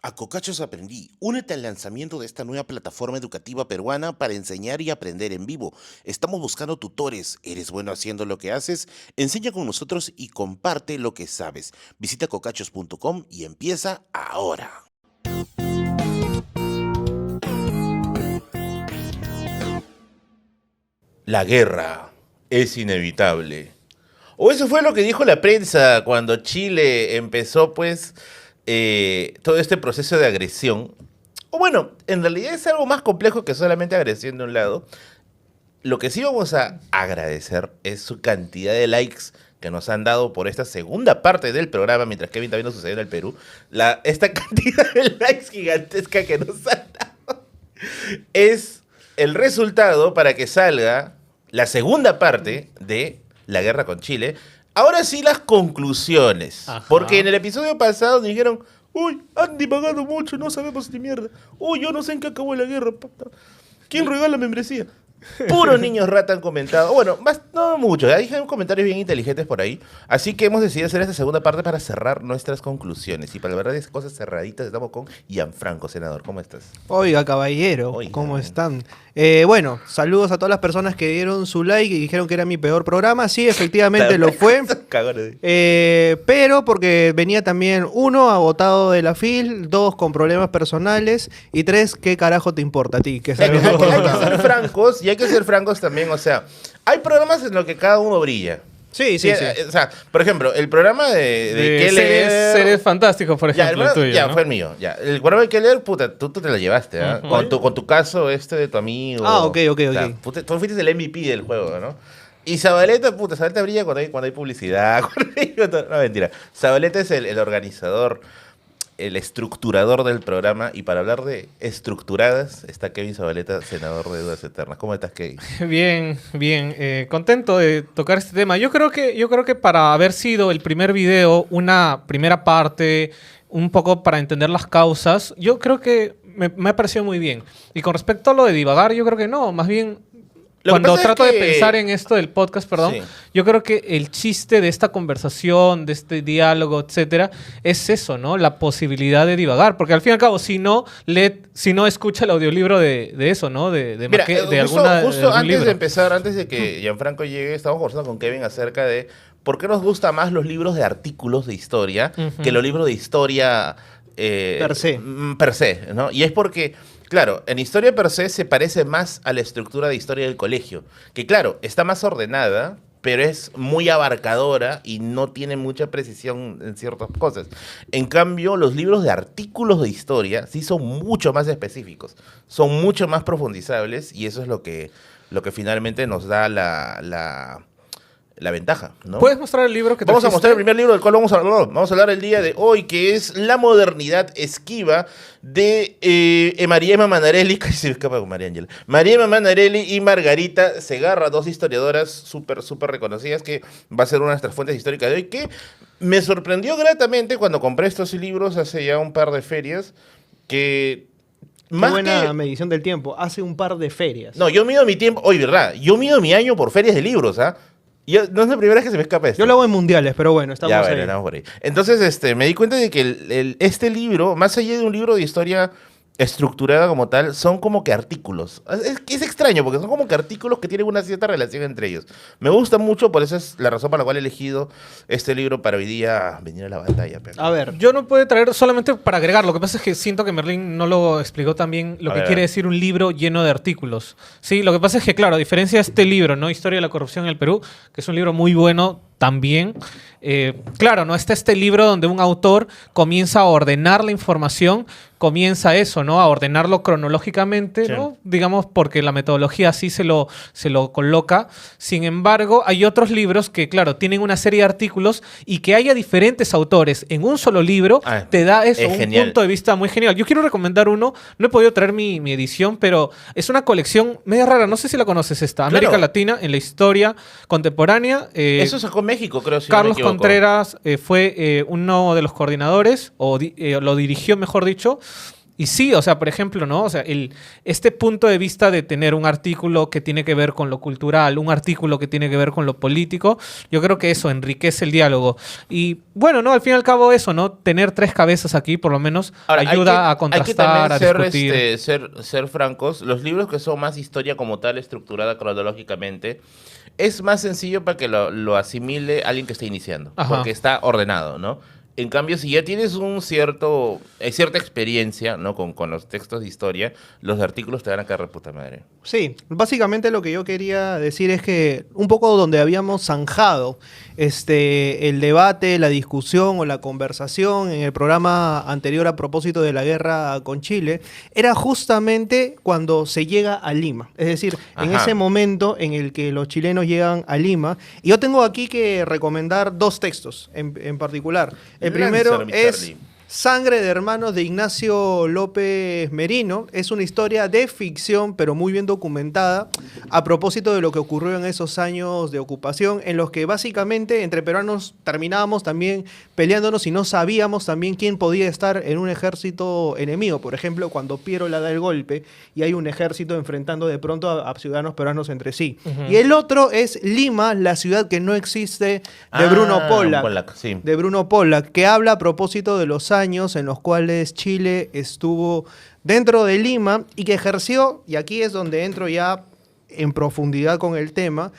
A Cocachos aprendí. Únete al lanzamiento de esta nueva plataforma educativa peruana para enseñar y aprender en vivo. Estamos buscando tutores. ¿Eres bueno haciendo lo que haces? Enseña con nosotros y comparte lo que sabes. Visita cocachos.com y empieza ahora. La guerra es inevitable. O eso fue lo que dijo la prensa cuando Chile empezó, todo este proceso de agresión. O bueno, en realidad es algo más complejo que solamente agresión de un lado. Lo que sí vamos a agradecer es su cantidad de likes que nos han dado por esta segunda parte del programa, mientras Kevin también nos sucedió en el Perú. Esta cantidad de likes gigantesca que nos han dado es el resultado para que salga la segunda parte de la guerra con Chile. Ahora sí las conclusiones. Ajá. Porque en el episodio pasado nos dijeron, uy, han divagado mucho, no sabemos ni mierda. Uy, yo no sé en qué acabó la guerra. ¿Quién regala membresía? Puros niños rata han comentado. Bueno, no mucho. Hay comentarios bien inteligentes por ahí. Así que hemos decidido hacer esta segunda parte para cerrar nuestras conclusiones. Y para la verdad es cosas cerraditas. Estamos con Gianfranco, senador. ¿Cómo estás? Oiga, caballero, Oiga. ¿cómo están? Bueno, saludos a todas las personas que dieron su like y dijeron que era mi peor programa. Sí, efectivamente lo fue. Cagones. Pero porque venía también, 1, agotado de la FIL, 2, con problemas personales y 3, ¿qué carajo te importa a ti? Que Hay que ser francos y hay que ser francos también. O sea, hay programas en los que cada uno brilla. Sí, sí, sí. O sea, por ejemplo, el programa de Keller... seres fantásticos, por Ya, ejemplo, el tuyo, ya ¿no? fue el mío. Ya. El programa de Keller, puta, tú te la llevaste, ¿ah? Ujú. Con tu caso de tu amigo. Ah, ok. O sea, tú fuiste el MVP del juego, ¿no? Y Zabaleta, Zabaleta brilla cuando hay publicidad. No, mentira. Zabaleta es el organizador, el estructurador del programa. Y para hablar de estructuradas, está Kevin Zabaleta, senador de Dudas Eternas. ¿Cómo estás, Kevin? Bien, bien. Contento de tocar este tema. Yo creo que para haber sido el primer video, una primera parte, un poco para entender las causas, yo creo que me ha parecido muy bien. Y con respecto a lo de divagar, yo creo que no. Más bien, Lo que cuando pasa es trato de que- pensar en esto del podcast, perdón, Sí. yo creo que el chiste de esta conversación, de este diálogo, etcétera, es eso, ¿no? La posibilidad de divagar. Porque al fin y al cabo, si no escucha el audiolibro de eso, ¿no? De Mira, algún justo antes libro. de empezar, antes de que Gianfranco llegue, estábamos conversando con Kevin acerca de por qué nos gustan más los libros de artículos de historia Ujú. que los libros de historia Per se. per se, ¿no? Y es porque, claro, en historia per se parece más a la estructura de historia del colegio, que claro, está más ordenada, pero es muy abarcadora y no tiene mucha precisión en ciertas cosas. En cambio, los libros de artículos de historia sí son mucho más específicos, son mucho más profundizables y eso es lo que finalmente nos da la ventaja, ¿no? ¿Puedes mostrar el libro que Vamos a trajiste? mostrar el primer libro del cual vamos a hablar el día de hoy, que es La modernidad esquiva de Mariema Manarelli, casi se me escapa con María Ángela, Mariema Manarelli y Margarita Segarra, dos historiadoras súper reconocidas, que va a ser una de nuestras fuentes históricas de hoy, que me sorprendió gratamente cuando compré estos libros hace ya un par de ferias, que Qué más buena que... medición del tiempo. Hace un par de ferias. No, yo mido mi tiempo, oye, ¿verdad? Yo mido mi año por ferias de libros, ¿ah? No es la primera vez que se me escapa esto. Yo lo hago en mundiales, pero bueno, estamos Ya, ahí. bueno, estamos por ahí. Entonces, me di cuenta de que este libro, más allá de un libro de historia estructurada como tal, son como que artículos. Es extraño, porque son como que artículos que tienen una cierta relación entre ellos. Me gusta mucho, por eso es la razón por la cual he elegido este libro para hoy día venir a la batalla. Pero... A ver, Yo no puedo traer solamente para agregar. Lo que pasa es que siento que Merlín no lo explicó también lo A que ver. quiere decir un libro lleno de artículos. Sí, lo que pasa es que, claro, a diferencia de este libro, ¿no? Historia de la corrupción en el Perú, que es un libro muy bueno también. Claro, no está este libro donde un autor comienza a ordenar la información, comienza eso, ¿no? A ordenarlo cronológicamente, Sí. ¿no? Digamos, porque la metodología así se lo coloca. Sin embargo, hay otros libros que, claro, tienen una serie de artículos y que haya diferentes autores en un solo libro te da eso, es un genial. punto de vista muy genial. Yo quiero recomendar uno, no he podido traer mi edición, pero es una colección media rara, no sé si la conoces esta, Claro. América Latina en la historia contemporánea. Eso sacó México, creo, si no me Carlos equivoco. Contreras fue uno de los coordinadores, lo dirigió, mejor dicho, Y sí, o sea, por ejemplo, ¿no? O sea, este punto de vista de tener un artículo que tiene que ver con lo cultural, un artículo que tiene que ver con lo político, yo creo que eso enriquece el diálogo. Y bueno, ¿no? Al fin y al cabo eso, ¿no? Tener tres cabezas aquí, por lo menos, Ahora, ayuda a contrastar, a hay que también discutir. ser francos. Los libros que son más historia como tal, estructurada cronológicamente, es más sencillo para que lo asimile alguien que está iniciando, Ajá. porque está ordenado, ¿no? En cambio, si ya tienes cierta experiencia, ¿no? Con los textos de historia, los artículos te van a caer de puta madre. Sí, básicamente lo que yo quería decir es que un poco donde habíamos zanjado el debate, la discusión o la conversación en el programa anterior a propósito de la guerra con Chile, era justamente cuando se llega a Lima. Es decir, en Ajá. ese momento en el que los chilenos llegan a Lima. Y yo tengo aquí que recomendar dos textos en particular. El primero Lánzalo, mi es Charlie. Sangre de Hermanos de Ignacio López Merino. Es una historia de ficción, pero muy bien documentada, a propósito de lo que ocurrió en esos años de ocupación, en los que básicamente entre peruanos terminábamos también peleándonos y no sabíamos también quién podía estar en un ejército enemigo. Por ejemplo, cuando Piero le da el golpe y hay un ejército enfrentando de pronto a ciudadanos peruanos entre sí. Ujú. Y el otro es Lima, la ciudad que no existe, de Bruno Pollack. Sí. De Bruno Pollack, que habla a propósito de los años en los cuales Chile estuvo dentro de Lima y que ejerció, y aquí es donde entro ya en profundidad con el tema,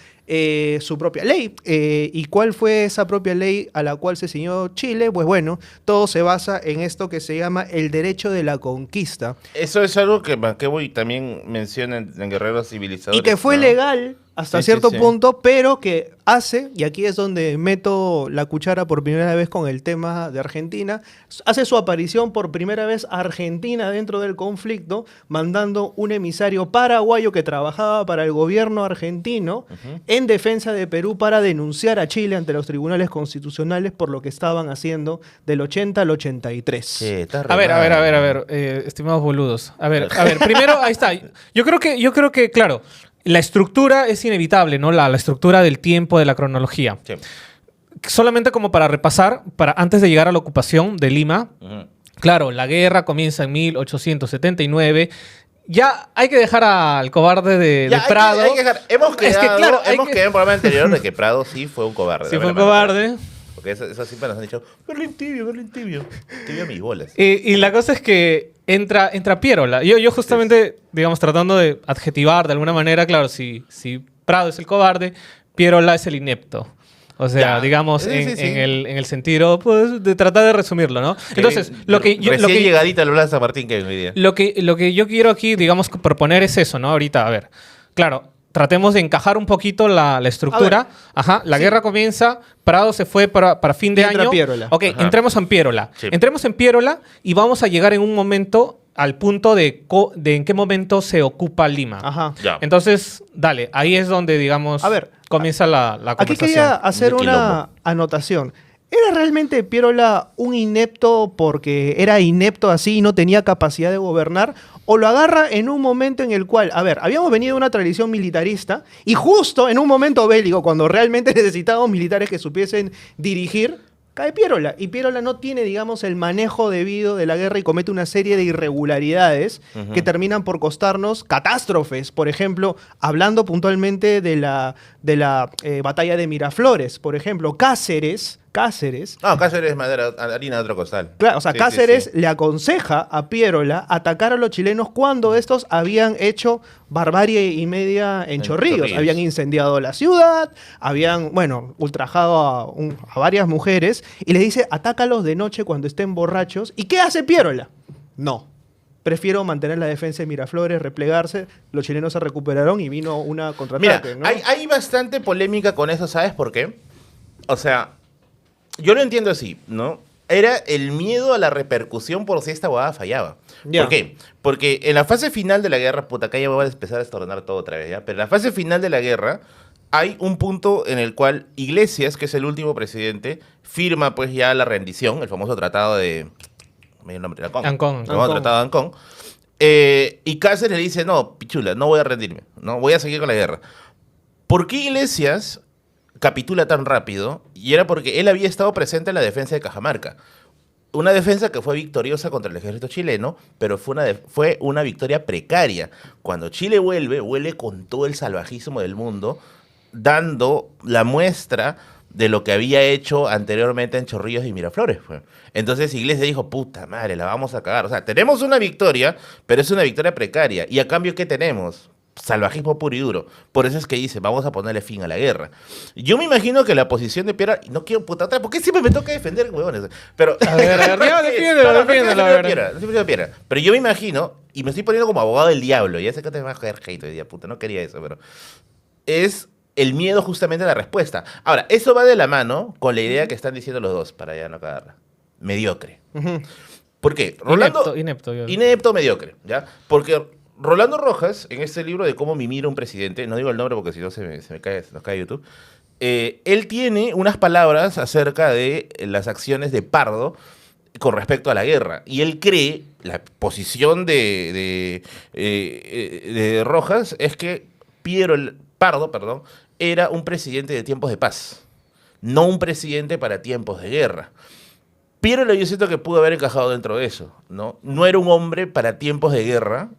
su propia ley. ¿Y cuál fue esa propia ley a la cual se ciñó Chile? Pues bueno, todo se basa en esto que se llama el derecho de la conquista. Eso es algo que Manqueboy también menciona en Guerreros Civilizadores. Y que fue ¿no? legal hasta Sí, cierto sí, sí. punto, pero que hace, y aquí es donde meto la cuchara por primera vez con el tema de Argentina, hace su aparición por primera vez Argentina dentro del conflicto, mandando un emisario paraguayo que trabajaba para el gobierno argentino en defensa de Perú para denunciar a Chile ante los tribunales constitucionales por lo que estaban haciendo del 80 al 83. Sí, está re A ver, mal. estimados boludos. A ver, primero, ahí está. Yo creo que, claro, la estructura es inevitable, ¿no? La estructura del tiempo, de la cronología. Sí. Solamente como para repasar, antes de llegar a la ocupación de Lima, Ujú. claro, la guerra comienza en 1879. Ya hay que dejar al cobarde de Ya, Prado. hemos Es que, quedado, claro, hay hemos que- quedado en el programa anterior de que Prado sí fue un cobarde. Sí, dame fue un la mano. cobarde. Porque eso siempre nos han dicho, Berlín tibio. Tibio mis bolas. Y la cosa es que entra Piérola. Yo justamente, digamos, tratando de adjetivar de alguna manera, claro, si Prado es el cobarde, Piérola es el inepto. O sea, Ya. digamos, Sí, en, sí, sí. en el sentido, pues, de tratar de resumirlo, ¿no? Entonces, Recién llegadita la Plaza Martín que hoy día. lo que yo quiero aquí, digamos, proponer es eso, ¿no? Ahorita, a ver, claro, tratemos de encajar un poquito la estructura. A ver. Ajá, la Sí. guerra comienza, Prado se fue para fin de Y entra año. Piérola. Ok, Ajá. entremos en Piérola. Sí. Entremos en Piérola y vamos a llegar en un momento al punto de en qué momento se ocupa Lima. Ajá. Ya. Entonces, dale, ahí es donde, digamos, A ver, comienza la Aquí conversación. quería hacer De una quilombo. anotación. ¿Era realmente Piérola un inepto porque era inepto así y no tenía capacidad de gobernar? ¿O lo agarra en un momento en el cual, a ver, habíamos venido de una tradición militarista y justo en un momento bélico, cuando realmente necesitábamos militares que supiesen dirigir, cae Piérola? Y Piérola no tiene, digamos, el manejo debido de la guerra y comete una serie de irregularidades Ujú. que terminan por costarnos catástrofes. Por ejemplo, hablando puntualmente de la batalla de Miraflores. Por ejemplo, Cáceres, No, Cáceres es madera, harina de otro costal. claro, o sea, Sí, sí, Cáceres sí. le aconseja a Piérola atacar a los chilenos cuando estos habían hecho barbarie y media en Chorrillos. Chorrillos. Habían incendiado la ciudad, habían, bueno, ultrajado a varias mujeres y le dice, atácalos de noche cuando estén borrachos. ¿Y qué hace Piérola? No. Prefiero mantener la defensa de Miraflores, replegarse. Los chilenos se recuperaron y vino una Mira, contraataque, ¿no? hay bastante polémica con eso, ¿sabes por qué? O sea, yo lo entiendo así, ¿no? Era el miedo a la repercusión por si esta huevada fallaba. Ya. ¿Por qué? Porque en la fase final de la guerra, puta, acá ya voy a empezar a estornar todo otra vez, ¿ya? Pero en la fase final de la guerra hay un punto en el cual Iglesias, que es el último presidente, firma pues ya la rendición, el famoso tratado de... me dio el nombre, Ancón. Ancón. El famoso Ancón. tratado de Ancón. Y Cáceres le dice, no, pichula, no voy a rendirme, no voy a seguir con la guerra. ¿Por qué Iglesias capitula tan rápido? Y era porque él había estado presente en la defensa de Cajamarca. una defensa que fue victoriosa contra el ejército chileno, pero fue una victoria precaria. Cuando Chile vuelve con todo el salvajismo del mundo, dando la muestra de lo que había hecho anteriormente en Chorrillos y Miraflores. Pues. Entonces Iglesias dijo, puta madre, la vamos a cagar. O sea, tenemos una victoria, pero es una victoria precaria. ¿Y a cambio qué tenemos? Salvajismo puro y duro. Por eso es que dice, vamos a ponerle fin a la guerra. Yo me imagino que la posición de Piera, no quiero puta otra, ¿por qué siempre me toca defender, huevones? Pero, A ver, ya, defiéndelo, a ver. Pero yo me imagino, y me estoy poniendo como abogado del diablo, ya sé que te vas a caer hate hoy día, puta, no quería eso, pero es el miedo justamente a la respuesta. Ahora, eso va de la mano con la idea que están diciendo los dos, para ya no cagarla. Mediocre. ¿Por qué? Inepto, mediocre, ¿ya? Porque Rolando Rojas, en este libro de cómo mimir a un presidente, no digo el nombre porque si no se me cae, nos cae YouTube, él tiene unas palabras acerca de las acciones de Pardo con respecto a la guerra. Y él cree, la posición de Rojas es que Pardo, era un presidente de tiempos de paz, no un presidente para tiempos de guerra. Piero yo siento que pudo haber encajado dentro de eso, ¿no? No era un hombre para tiempos de guerra,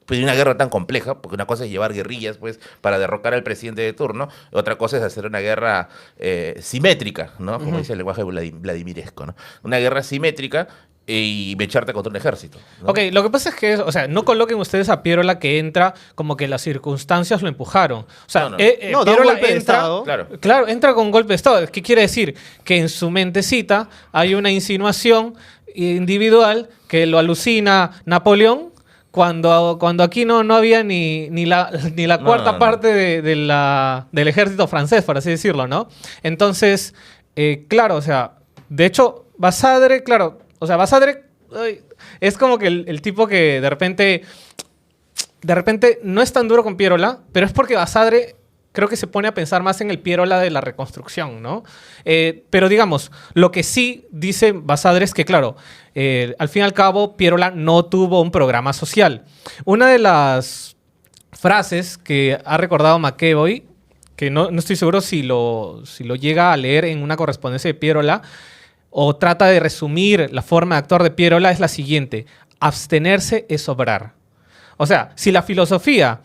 pues una guerra tan compleja, porque una cosa es llevar guerrillas pues, para derrocar al presidente de turno, otra cosa es hacer una guerra simétrica, ¿no? Como dice el lenguaje vladimiresco, ¿no? Una guerra simétrica y echarte contra un ejército, ¿no? Ok, lo que pasa es que, o sea, no coloquen ustedes a Pierola que entra como que las circunstancias lo empujaron. O sea, da un golpe de estado. Claro, entra con golpe de estado. ¿Qué quiere decir? Que en su mentecita hay una insinuación individual que lo alucina Napoleón cuando aquí no había ni la cuarta parte del ejército francés, por así decirlo, ¿no? Entonces, claro, o sea, de hecho, Basadre, claro, o sea, Basadre es como que el tipo que de repente no es tan duro con Pierola, pero es porque Basadre creo que se pone a pensar más en el Pierola de la reconstrucción, ¿no? Pero digamos, lo que sí dice Basadre es que, claro, al fin y al cabo, Pierola no tuvo un programa social. Una de las frases que ha recordado McEvoy, que no estoy seguro si lo llega a leer en una correspondencia de Pierola, o trata de resumir la forma de actuar de Pierola, es la siguiente: abstenerse es obrar. O sea, si la filosofía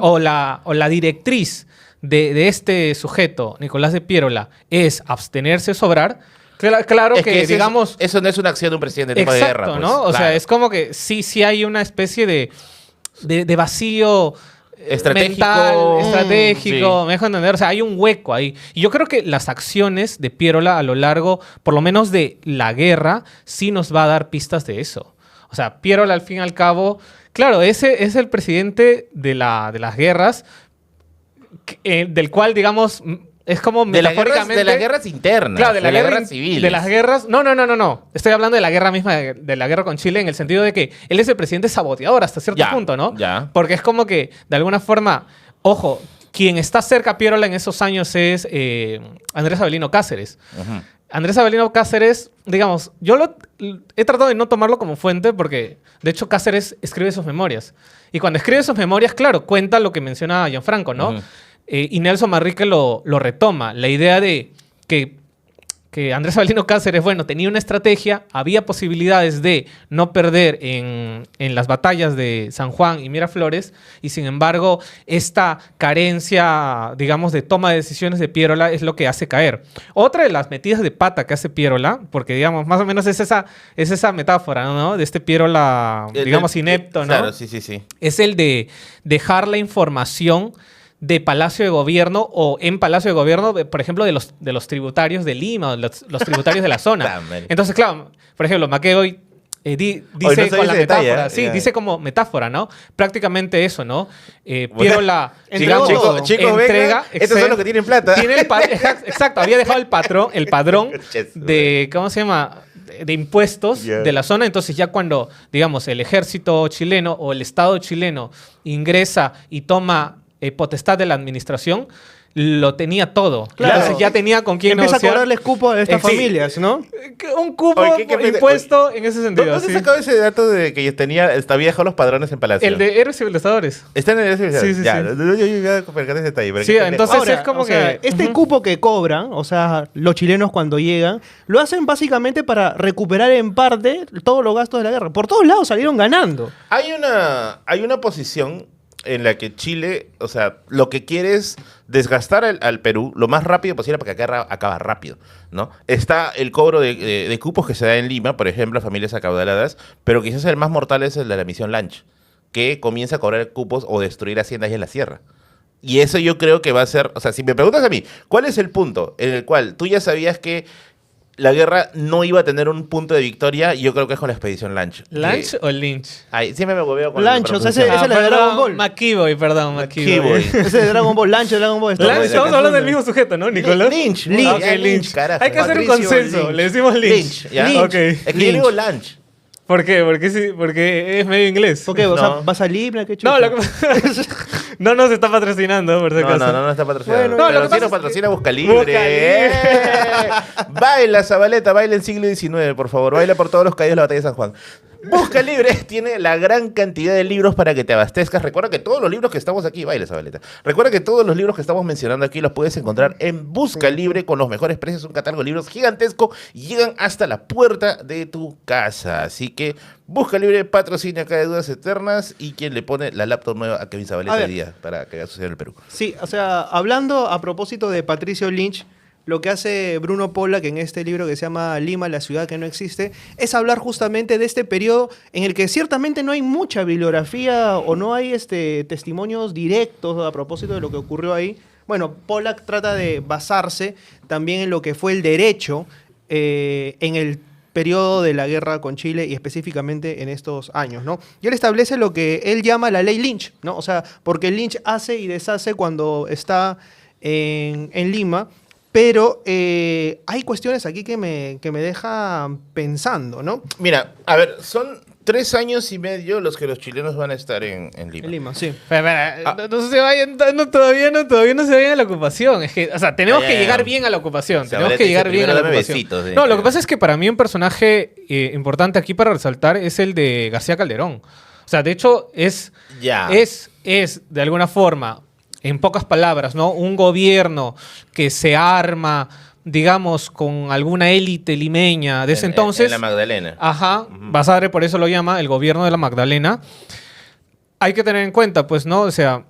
o la directriz de este sujeto, Nicolás de Pierola, es abstenerse es obrar, claro que digamos... Eso no es una acción de un presidente de tipo de guerra. Pues, ¿no? O sea, es como que sí hay una especie de vacío... estratégico, me dejo entender, o sea, hay un hueco ahí. Y yo creo que las acciones de Pierola a lo largo, por lo menos de la guerra, sí nos va a dar pistas de eso. O sea, Pierola al fin y al cabo, claro, ese es el presidente de las guerras, del cual, digamos, es como metafóricamente... De las guerras internas, claro, de las guerras civiles. De las guerras... No. Estoy hablando de la guerra misma, de la guerra con Chile, en el sentido de que él es el presidente saboteador hasta cierto punto, ¿no? Ya. Porque es como que, de alguna forma, ojo, quien está cerca a Pierola en esos años es Andrés Avelino Cáceres. Uh-huh. Andrés Avelino Cáceres, digamos, yo he tratado de no tomarlo como fuente porque, de hecho, Cáceres escribe sus memorias. Y cuando escribe sus memorias, claro, cuenta lo que menciona Gianfranco, ¿no? Uh-huh. Y Nelson Manrique lo retoma. La idea de que Andrés Avelino Cáceres, bueno, tenía una estrategia, había posibilidades de no perder en las batallas de San Juan y Miraflores, y sin embargo, esta carencia, digamos, de toma de decisiones de Pierola es lo que hace caer. Otra de las metidas de pata que hace Pierola, porque, digamos, más o menos es esa metáfora, ¿no? De este Pierola, digamos, inepto, ¿no? Claro, sí. Es el de dejar la información de Palacio de Gobierno o en Palacio de Gobierno, por ejemplo, de los tributarios de Lima, o los tributarios de la zona. Entonces, claro, por ejemplo, McEvoy dice con la metáfora, dice como metáfora, ¿no? Prácticamente eso, ¿no? Pierola, digamos, entrega. Estos son los que tienen plata. Exacto, había dejado el padrón de, ¿cómo se llama?, de impuestos de la zona. Entonces ya cuando, digamos, el ejército chileno o el Estado chileno ingresa y toma potestad de la administración, lo tenía todo. Claro. Entonces ya tenía con quién Empieza a negociar. cobrarles cupo a estas Sí. familias, ¿no? Un cupo Oye, ¿qué impuesto en ese sentido. ¿Dónde sí. sacaba ese dato de que había dejado los padrones en Palacio? El de Héroes Civilizadores. ¿Está en el Sí, sí, ya, sí. yo iba a percatar ese detalle. pero Sí, qué pendejo. entonces es como o sea, que... este Ujú. cupo que cobran, o sea, los chilenos cuando llegan, lo hacen básicamente para recuperar en parte todos los gastos de la guerra. Por todos lados salieron ganando. Hay una posición en la que Chile, o sea, lo que quiere es desgastar al Perú lo más rápido posible para que la guerra acabe rápido, ¿no? Está el cobro de cupos que se da en Lima, por ejemplo, a familias acaudaladas, pero quizás el más mortal es el de la misión Lanch, que comienza a cobrar cupos o destruir haciendas en la sierra. Y eso yo creo que va a ser, o sea, si me preguntas a mí, ¿cuál es el punto en el cual tú ya sabías que la guerra no iba a tener un punto de victoria? Yo creo que es con la expedición Lanch. ¿Lanch o Lynch? Ay, siempre me hueveo con Lanch, la o sea, pronunciación. ese es el de Dragon Ball. McKeeboy, perdón, McKeeboy. McKeeboy. Ese de Dragon Ball, Lanch de Dragon Ball. Lanch, Está estamos hablando del mismo sujeto, ¿no, Nicolás? Lynch. Lynch. Ah, ok, Ah, Lynch. carajo. Hay que hacer un Patricio consenso. Lynch. Le decimos Lynch. Lynch, ¿ya? Lynch. Ok. Es que yo Lynch. digo Lanch. ¿Por qué? Porque es medio inglés. ¿Por qué? O sea, No. ¿vas a Libra? ¿Qué No, chucha? lo que no nos está patrocinando, por si No, acaso. no está patrocinado. Bueno, no, lo pero que sí pasa nos es que- patrocina Busca Libre. Buscalibre. Baila, Zabaleta, baila en siglo XIX, por favor. Baila por todos los caídos de la batalla de San Juan. Busca Libre tiene la gran cantidad de libros para que te abastezcas. Recuerda que todos los libros que estamos aquí, baila, Zabaleta. Recuerda que todos los libros que estamos mencionando aquí los puedes encontrar en Busca Libre con los mejores precios. Un catálogo de libros gigantesco y llegan hasta la puerta de tu casa. Así que Busca Libre patrocina acá de Dudas Eternas y quien le pone la laptop nueva a Kevin A Zabaleta ver. hoy día para que haga suceder en el Perú. Sí, o sea, hablando a propósito de Patricio Lynch, lo que hace Bruno Pollack en este libro que se llama Lima, la ciudad que no existe, es hablar justamente de este periodo en el que ciertamente no hay mucha bibliografía o no hay testimonios directos a propósito de lo que ocurrió ahí. Bueno, Pollack trata de basarse también en lo que fue el derecho en el periodo de la guerra con Chile y específicamente en estos años, ¿no? Y él establece lo que él llama la ley Lynch, ¿no? O sea, porque Lynch hace y deshace cuando está en Lima, pero hay cuestiones aquí que me dejan pensando, ¿no? Mira, a ver, son 3 años y medio los que los chilenos van a estar en Lima. En Lima, sí. Espera, no se vayan, todavía no se vayan a la ocupación. Es que, o sea, tenemos Ya, que ya. llegar bien a la ocupación. O sea, Tenemos ahora que te llegar dice, bien a la primero dame ocupación. besitos, No, lo ya. que pasa es que para mí un personaje importante aquí para resaltar es el de García Calderón. O sea, de hecho, es de alguna forma, en pocas palabras, ¿no? Un gobierno que se arma, digamos, con alguna élite limeña de ese entonces. En la Magdalena. Ajá, Basadre por eso lo llama el gobierno de la Magdalena. Hay que tener en cuenta, pues, ¿no? O sea,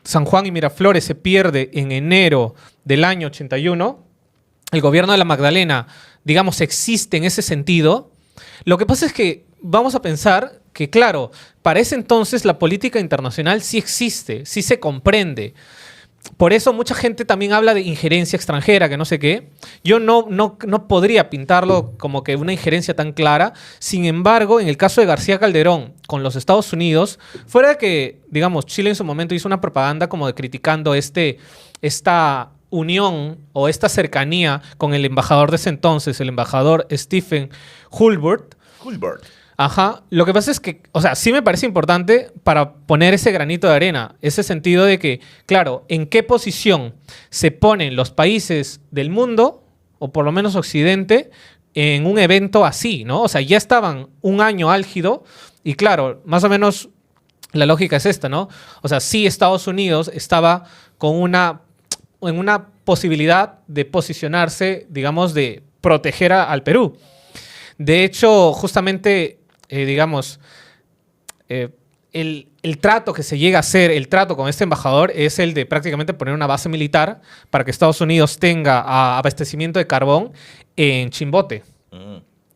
San Juan y Miraflores se pierde en enero del año 81. El gobierno de la Magdalena, digamos, existe en ese sentido. Lo que pasa es que vamos a pensar que, claro, para ese entonces la política internacional sí existe, sí se comprende. Por eso mucha gente también habla de injerencia extranjera, que no sé qué. Yo no podría pintarlo como que una injerencia tan clara. Sin embargo, en el caso de García Calderón con los Estados Unidos, fuera de que, digamos, Chile en su momento hizo una propaganda como de criticando esta unión o esta cercanía con el embajador de ese entonces, el embajador Stephen Hulbert. Ajá, lo que pasa es que, o sea, sí me parece importante para poner ese granito de arena, ese sentido de que, claro, en qué posición se ponen los países del mundo, o por lo menos Occidente, en un evento así, ¿no? O sea, ya estaban un año álgido y claro, más o menos la lógica es esta, ¿no? O sea, sí Estados Unidos estaba en una posibilidad de posicionarse, digamos, de proteger al Perú. De hecho, justamente, digamos, el trato que se llega a hacer, el trato con este embajador, es el de prácticamente poner una base militar para que Estados Unidos tenga abastecimiento de carbón en Chimbote.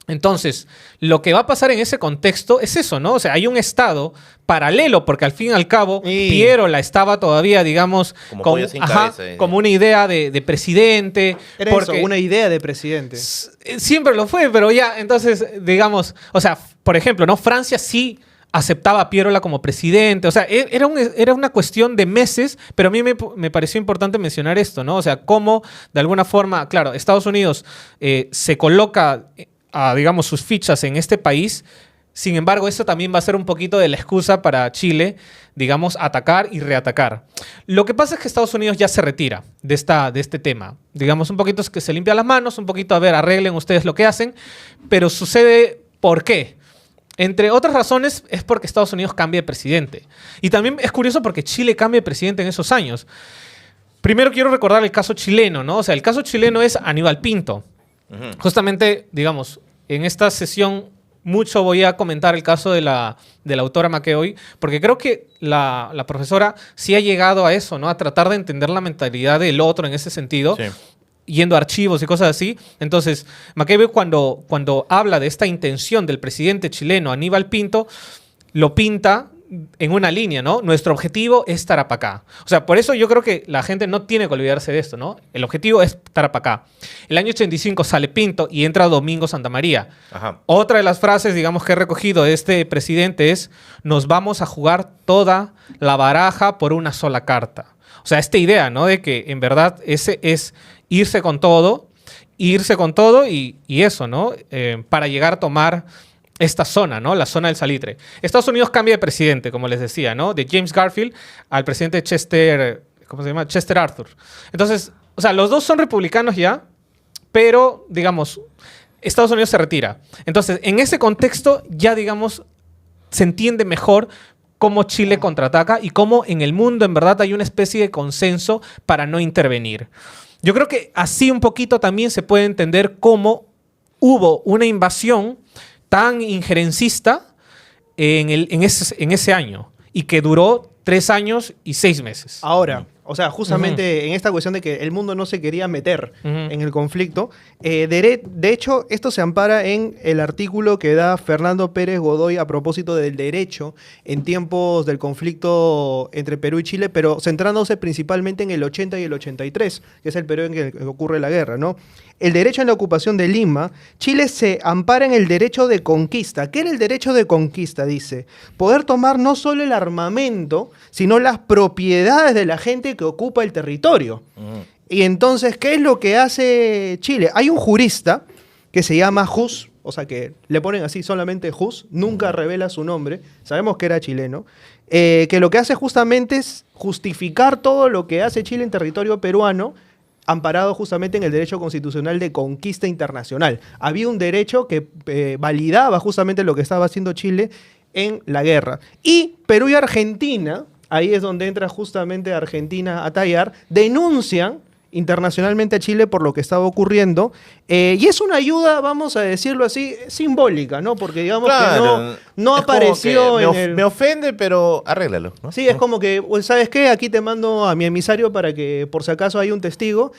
Entonces, lo que va a pasar en ese contexto es eso, ¿no? O sea, hay un estado paralelo, porque al fin y al cabo, Sí. Piérola estaba todavía, digamos, Como pollo sin cabeza, como una idea de presidente. Era porque eso, una idea de presidente. siempre lo fue, pero ya, entonces, digamos, o sea, por ejemplo, ¿no? Francia sí aceptaba a Piérola como presidente. O sea, era una cuestión de meses, pero a mí me pareció importante mencionar esto, ¿no? O sea, cómo, de alguna forma, claro, Estados Unidos se coloca digamos, sus fichas en este país, Sin embargo, eso también va a ser un poquito de la excusa para Chile, digamos, atacar y reatacar. Lo que pasa es que Estados Unidos ya se retira de este tema. Digamos, un poquito es que se limpia las manos, un poquito, a ver, arreglen ustedes lo que hacen, pero sucede, ¿por qué? Entre otras razones es porque Estados Unidos cambia de presidente. Y también es curioso porque Chile cambia de presidente en esos años. Primero quiero recordar el caso chileno, ¿no? O sea, el caso chileno es Aníbal Pinto. Justamente, digamos, en esta sesión mucho voy a comentar el caso de la autora McEvoy, porque creo que la profesora sí ha llegado a eso, ¿no? A tratar de entender la mentalidad del otro en ese sentido, Sí. yendo a archivos y cosas así. Entonces, McEvoy cuando habla de esta intención del presidente chileno Aníbal Pinto, lo pinta en una línea, ¿no? Nuestro objetivo es Tarapacá. O sea, por eso yo creo que la gente no tiene que olvidarse de esto, ¿no? El objetivo es Tarapacá. El año 85 sale Pinto y entra Domingo Santamaría. Ajá. Otra de las frases, digamos, que he recogido de este presidente es: nos vamos a jugar toda la baraja por una sola carta. O sea, esta idea, ¿no? De que en verdad ese es irse con todo y eso, ¿no? Para llegar a tomar esta zona, ¿no? La zona del salitre. Estados Unidos cambia de presidente, como les decía, ¿no? De James Garfield al presidente Chester, ¿cómo se llama? Chester Arthur. Entonces, o sea, los dos son republicanos ya, pero, digamos, Estados Unidos se retira. Entonces, en ese contexto ya, digamos, se entiende mejor cómo Chile contraataca y cómo en el mundo, en verdad, hay una especie de consenso para no intervenir. Yo creo que así un poquito también se puede entender cómo hubo una invasión tan injerencista en ese año y que duró 3 años y 6 meses. Ahora, o sea, justamente en esta cuestión de que el mundo no se quería meter en el conflicto, de hecho, esto se ampara en el artículo que da Fernando Pérez Godoy a propósito del derecho en tiempos del conflicto entre Perú y Chile, pero centrándose principalmente en el 80 y el 83, que es el periodo en que ocurre la guerra, ¿no? El derecho en la ocupación de Lima, Chile se ampara en el derecho de conquista. ¿Qué era el derecho de conquista? Dice, poder tomar no solo el armamento, sino las propiedades de la gente que ocupa el territorio. Y entonces, ¿qué es lo que hace Chile? Hay un jurista que se llama Hus, o sea que le ponen así solamente Hus, nunca revela su nombre, sabemos que era chileno, que lo que hace justamente es justificar todo lo que hace Chile en territorio peruano, amparado justamente en el derecho constitucional de conquista internacional. Había un derecho que validaba justamente lo que estaba haciendo Chile en la guerra. Y Perú y Argentina, ahí es donde entra justamente Argentina a tallar, denuncian internacionalmente a Chile por lo que estaba ocurriendo, y es una ayuda, vamos a decirlo así, simbólica, ¿no? Porque digamos Claro, que no es como apareció que en el... me ofende, pero arréglalo, ¿no? Sí, es como que, pues, ¿sabes qué? Aquí te mando a mi emisario para que, por si acaso hay un testigo.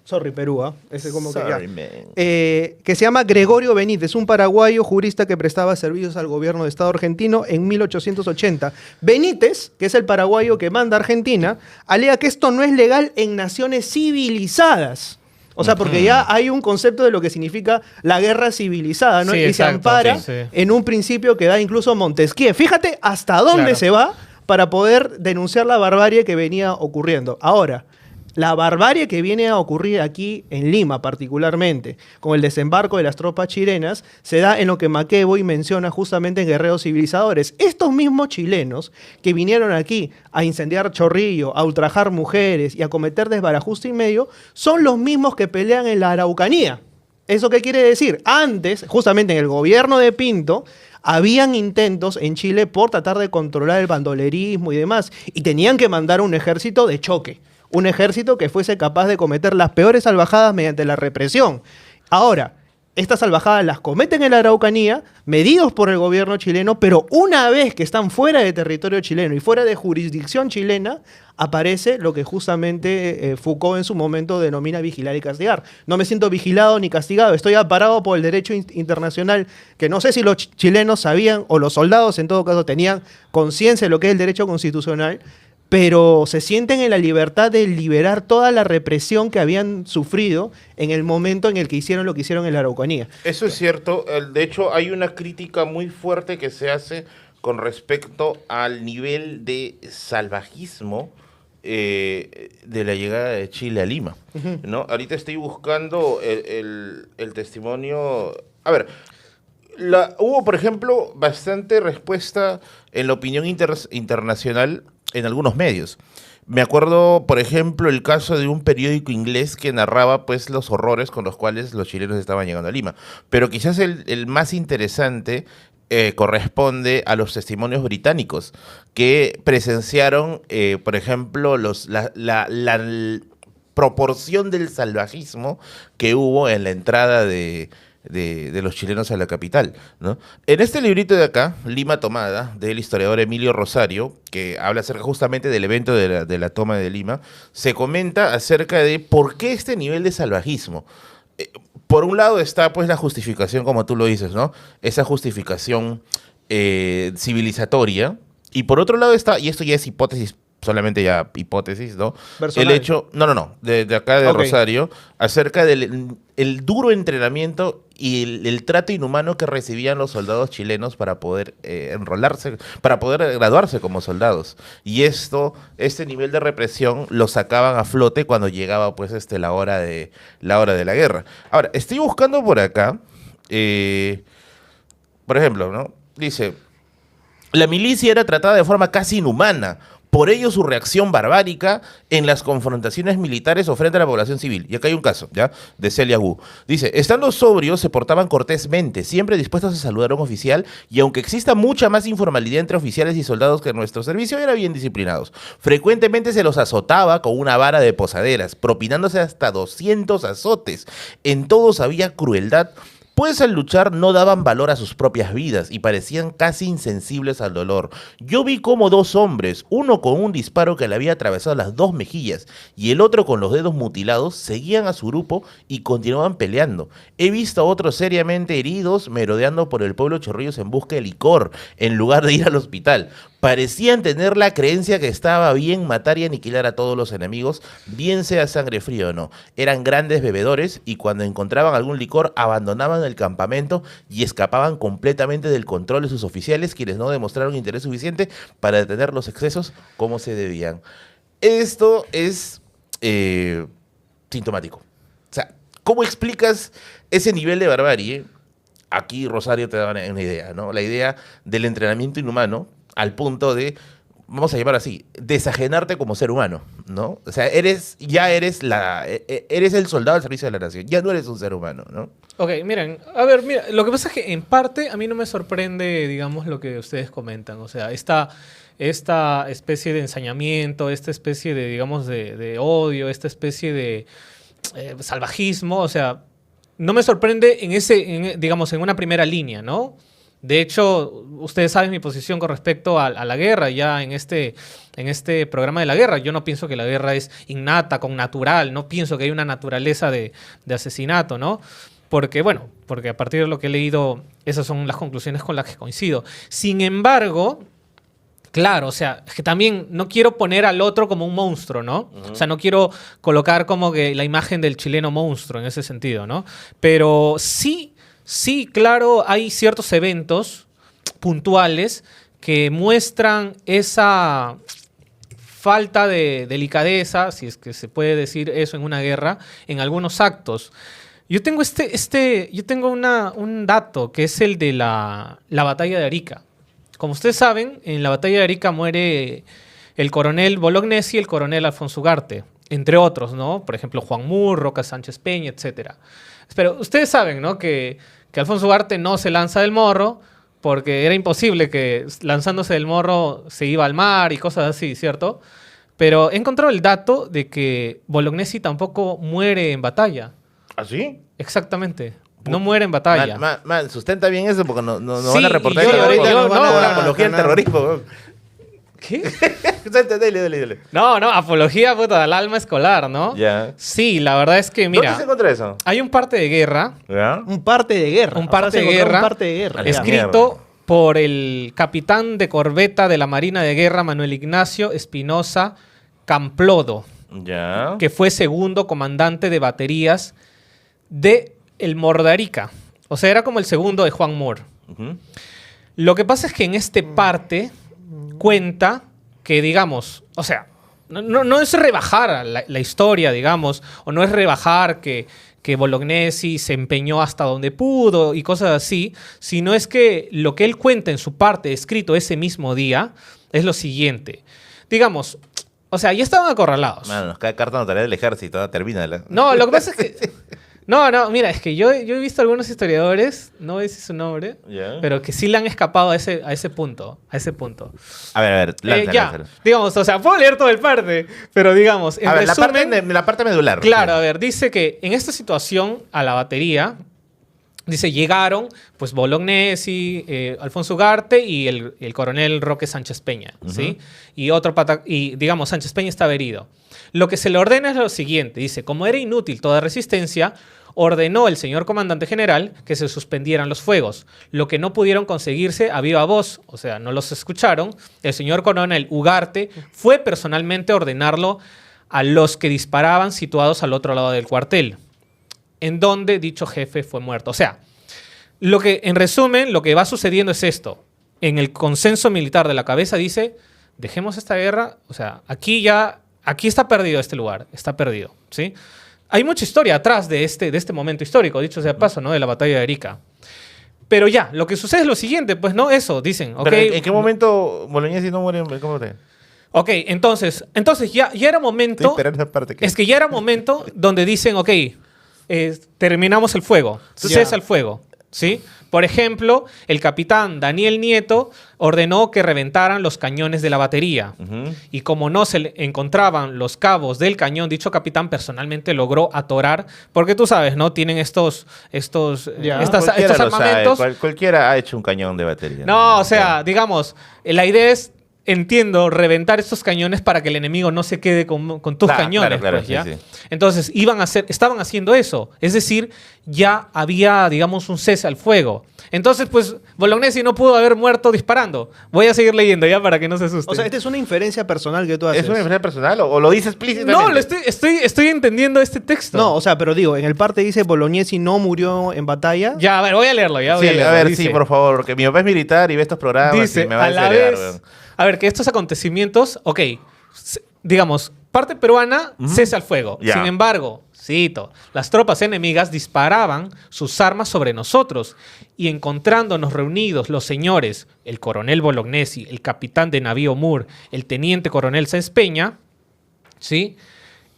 Sorry, Perú, ¿ah? Ese como que ya. Sorry, man. Que se llama Gregorio Benítez, un paraguayo jurista que prestaba servicios al gobierno de Estado argentino en 1880. Benítez, que es el paraguayo que manda a Argentina, alega que esto no es legal en naciones civilizadas. O sea, porque ya hay un concepto de lo que significa la guerra civilizada, ¿no? Sí, y exacto, se ampara sí. en un principio que da incluso Montesquieu. Fíjate hasta dónde Claro. se va para poder denunciar la barbarie que venía ocurriendo. Ahora, la barbarie que viene a ocurrir aquí en Lima particularmente, con el desembarco de las tropas chilenas, se da en lo que McEvoy menciona justamente en Guerreros Civilizadores. Estos mismos chilenos que vinieron aquí a incendiar Chorrillo, a ultrajar mujeres y a cometer desbarajuste y medio, son los mismos que pelean en la Araucanía. ¿Eso qué quiere decir? Antes, justamente en el gobierno de Pinto, habían intentos en Chile por tratar de controlar el bandolerismo y demás, y tenían que mandar un ejército de choque. Un ejército que fuese capaz de cometer las peores salvajadas mediante la represión. Ahora, estas salvajadas las cometen en la Araucanía, medidos por el gobierno chileno, pero una vez que están fuera de territorio chileno y fuera de jurisdicción chilena, aparece lo que justamente Foucault en su momento denomina vigilar y castigar. No me siento vigilado ni castigado, estoy amparado por el derecho internacional, que no sé si los chilenos sabían, o los soldados en todo caso tenían conciencia de lo que es el derecho constitucional, pero se sienten en la libertad de liberar toda la represión que habían sufrido en el momento en el que hicieron lo que hicieron en la Araucanía. Eso es cierto. De hecho, hay una crítica muy fuerte que se hace con respecto al nivel de salvajismo de la llegada de Chile a Lima, ¿no? Ahorita estoy buscando el testimonio... A ver, Hubo, por ejemplo, bastante respuesta en la opinión internacional en algunos medios. Me acuerdo, por ejemplo, el caso de un periódico inglés que narraba pues los horrores con los cuales los chilenos estaban llegando a Lima. Pero quizás el más interesante corresponde a los testimonios británicos que presenciaron, por ejemplo, la proporción del salvajismo que hubo en la entrada de los chilenos a la capital, ¿no? En este librito de acá, Lima Tomada, del historiador Emilio Rosario, que habla acerca justamente del evento de la toma de Lima, se comenta acerca de por qué este nivel de salvajismo. Por un lado está pues la justificación, como tú lo dices, ¿no? Esa justificación civilizatoria. Y por otro lado está, y esto ya es hipótesis, solamente ya hipótesis, ¿no? Personal. El hecho, no, de acá de Ok. Rosario, acerca del el duro entrenamiento y el trato inhumano que recibían los soldados chilenos para poder enrolarse, para poder graduarse como soldados. Y este nivel de represión lo sacaban a flote cuando llegaba pues la hora de la guerra. Ahora, estoy buscando por acá, por ejemplo, ¿no? Dice, la milicia era tratada de forma casi inhumana. Por ello, su reacción barbárica en las confrontaciones militares o frente a la población civil. Y acá hay un caso, ¿ya? De Celia Wu. Dice, estando sobrios, se portaban cortésmente, siempre dispuestos a saludar a un oficial, y aunque exista mucha más informalidad entre oficiales y soldados que en nuestro servicio, eran bien disciplinados. Frecuentemente se los azotaba con una vara de posaderas, propinándose hasta 200 azotes. En todos había crueldad, pues al luchar no daban valor a sus propias vidas y parecían casi insensibles al dolor. Yo vi como dos hombres, uno con un disparo que le había atravesado las dos mejillas y el otro con los dedos mutilados, seguían a su grupo y continuaban peleando. He visto a otros seriamente heridos merodeando por el pueblo Chorrillos en busca de licor, en lugar de ir al hospital. Parecían tener la creencia que estaba bien matar y aniquilar a todos los enemigos, bien sea sangre fría o no. Eran grandes bebedores y cuando encontraban algún licor abandonaban el campamento y escapaban completamente del control de sus oficiales, quienes no demostraron interés suficiente para detener los excesos como se debían. Esto es sintomático. O sea, ¿cómo explicas ese nivel de barbarie? Aquí Rosario te da una idea, ¿no? La idea del entrenamiento inhumano al punto de, vamos a llamar así, desajenarte como ser humano, ¿no? O sea, eres el soldado al servicio de la nación, ya no eres un ser humano, ¿no? Ok, miren, a ver, mira, lo que pasa es que en parte a mí no me sorprende, digamos, lo que ustedes comentan. O sea, esta especie de ensañamiento, esta especie de, digamos, de odio, esta especie de salvajismo, o sea, no me sorprende digamos, en una primera línea, ¿no? De hecho, ustedes saben mi posición con respecto a la guerra, ya en este programa de la guerra. Yo no pienso que la guerra es innata, connatural, no pienso que hay una naturaleza de asesinato, ¿no? Porque a partir de lo que he leído, esas son las conclusiones con las que coincido. Sin embargo, claro, o sea, es que también no quiero poner al otro como un monstruo, ¿no? O sea, no quiero colocar como que la imagen del chileno monstruo en ese sentido, ¿no? Pero sí, claro, hay ciertos eventos puntuales que muestran esa falta de delicadeza, si es que se puede decir eso en una guerra, en algunos actos. Yo tengo un dato que es el de la batalla de Arica. Como ustedes saben, en la batalla de Arica muere el coronel Bolognesi y el coronel Alfonso Ugarte, entre otros, ¿no? Por ejemplo, Juan Mur, Roca Sánchez Peña, etc. Pero ustedes saben, ¿no? Que Alfonso Ugarte no se lanza del morro porque era imposible que lanzándose del morro se iba al mar y cosas así, ¿cierto? Pero he encontrado el dato de que Bolognesi tampoco muere en batalla. ¿Ah, sí? Exactamente. No muere en batalla. Man, sustenta bien eso porque no Sí, van a reportar y que yo- ahorita yo- nos van a no, dar no, apología al no. terrorismo. Weón. ¿Qué? Dale. No, apología puta, del alma escolar, ¿no? Ya. Sí, la verdad es que, ¿Dónde mira, se encuentra eso? hay un parte de guerra ¿Ya? Un parte de guerra. Un parte O sea, de se encontró guerra. Un parte de guerra. Es- ya. escrito por el capitán de corbeta de la Marina de Guerra, Manuel Ignacio Espinosa Camplodo, Ya. que fue segundo comandante de baterías de el Mordarica. O sea, era como el segundo de Juan Moore. Ujú. Lo que pasa es que en este parte cuenta que, digamos, o sea, no es rebajar la historia, digamos, o no es rebajar que que Bolognesi se empeñó hasta donde pudo y cosas así, sino es que lo que él cuenta en su parte escrito ese mismo día es lo siguiente. Digamos, o sea, ya estaban acorralados. Mano, nos cae carta notarial del ejército, ¿no? Termina. No, lo que pasa es que... No, mira, es que yo he visto algunos historiadores, no voy a decir su nombre, Ya. pero que sí le han escapado a ese punto, A ver, lánzalo, ya, lánzalo. digamos, o sea, puedo leer todo el parte, pero digamos, en A ver, resumen, la parte medular. claro, Sí. a ver, dice que en esta situación a la batería, dice, llegaron pues Bolognesi, Alfonso Ugarte y el coronel Roque Sánchez Peña, ¿sí? Y digamos, Sánchez Peña estaba herido. Lo que se le ordena es lo siguiente, dice, como era inútil toda resistencia, ordenó el señor comandante general que se suspendieran los fuegos, lo que no pudieron conseguirse a viva voz, o sea, no los escucharon. El señor coronel Ugarte fue personalmente a ordenarlo a los que disparaban situados al otro lado del cuartel, en donde dicho jefe fue muerto. O sea, en resumen, lo que va sucediendo es esto. En el consenso militar de la cabeza dice, dejemos esta guerra, o sea, aquí está perdido este lugar, está perdido, ¿sí? Hay mucha historia atrás de este momento histórico, dicho sea de paso, ¿no? De la batalla de Arica. Pero ya, lo que sucede es lo siguiente, pues no, eso, dicen, ¿ok? Pero ¿en qué momento Bolognesi no muere? ¿Cómo te...? Ok, entonces ya era Estoy momento... esperando esa parte. Es que ya era momento donde dicen, ok, terminamos el fuego, cesa el fuego, ¿sí? Por ejemplo, el capitán Daniel Nieto ordenó que reventaran los cañones de la batería. Ujú. Y como no se le encontraban los cabos del cañón, dicho capitán personalmente logró atorar, porque tú sabes, ¿no? Tienen estos Cualquiera lo sabe, armamentos. cualquiera ha hecho un cañón de batería. No, o sea, digamos, la idea es, entiendo, reventar estos cañones para que el enemigo no se quede con tus Claro, cañones. claro, pues, sí, ¿ya? sí. Entonces, estaban haciendo eso. Es decir, ya había, digamos, un cese al fuego. Entonces, pues, Bolognesi no pudo haber muerto disparando. Voy a seguir leyendo ya para que no se asusten. O sea, esta es una inferencia personal que tú haces. ¿Es una enfermedad personal o lo dice explícitamente? no, estoy entendiendo este texto. No, o sea, pero digo, en el parte dice Bolognesi no murió en batalla. Ya, a ver, voy a leerlo. Ya, voy Sí, a leerlo. a ver, Dice, sí, por favor, porque mi papá es militar y ve estos programas Dice, y me va a a la desheredar, vez, weón. a ver, que estos acontecimientos, ok, digamos, parte peruana, cese al fuego. Ya. Sin embargo, cito, las tropas enemigas disparaban sus armas sobre nosotros y encontrándonos reunidos los señores, el coronel Bolognesi, el capitán de navío Moore, el teniente coronel Sáenz Peña, ¿sí?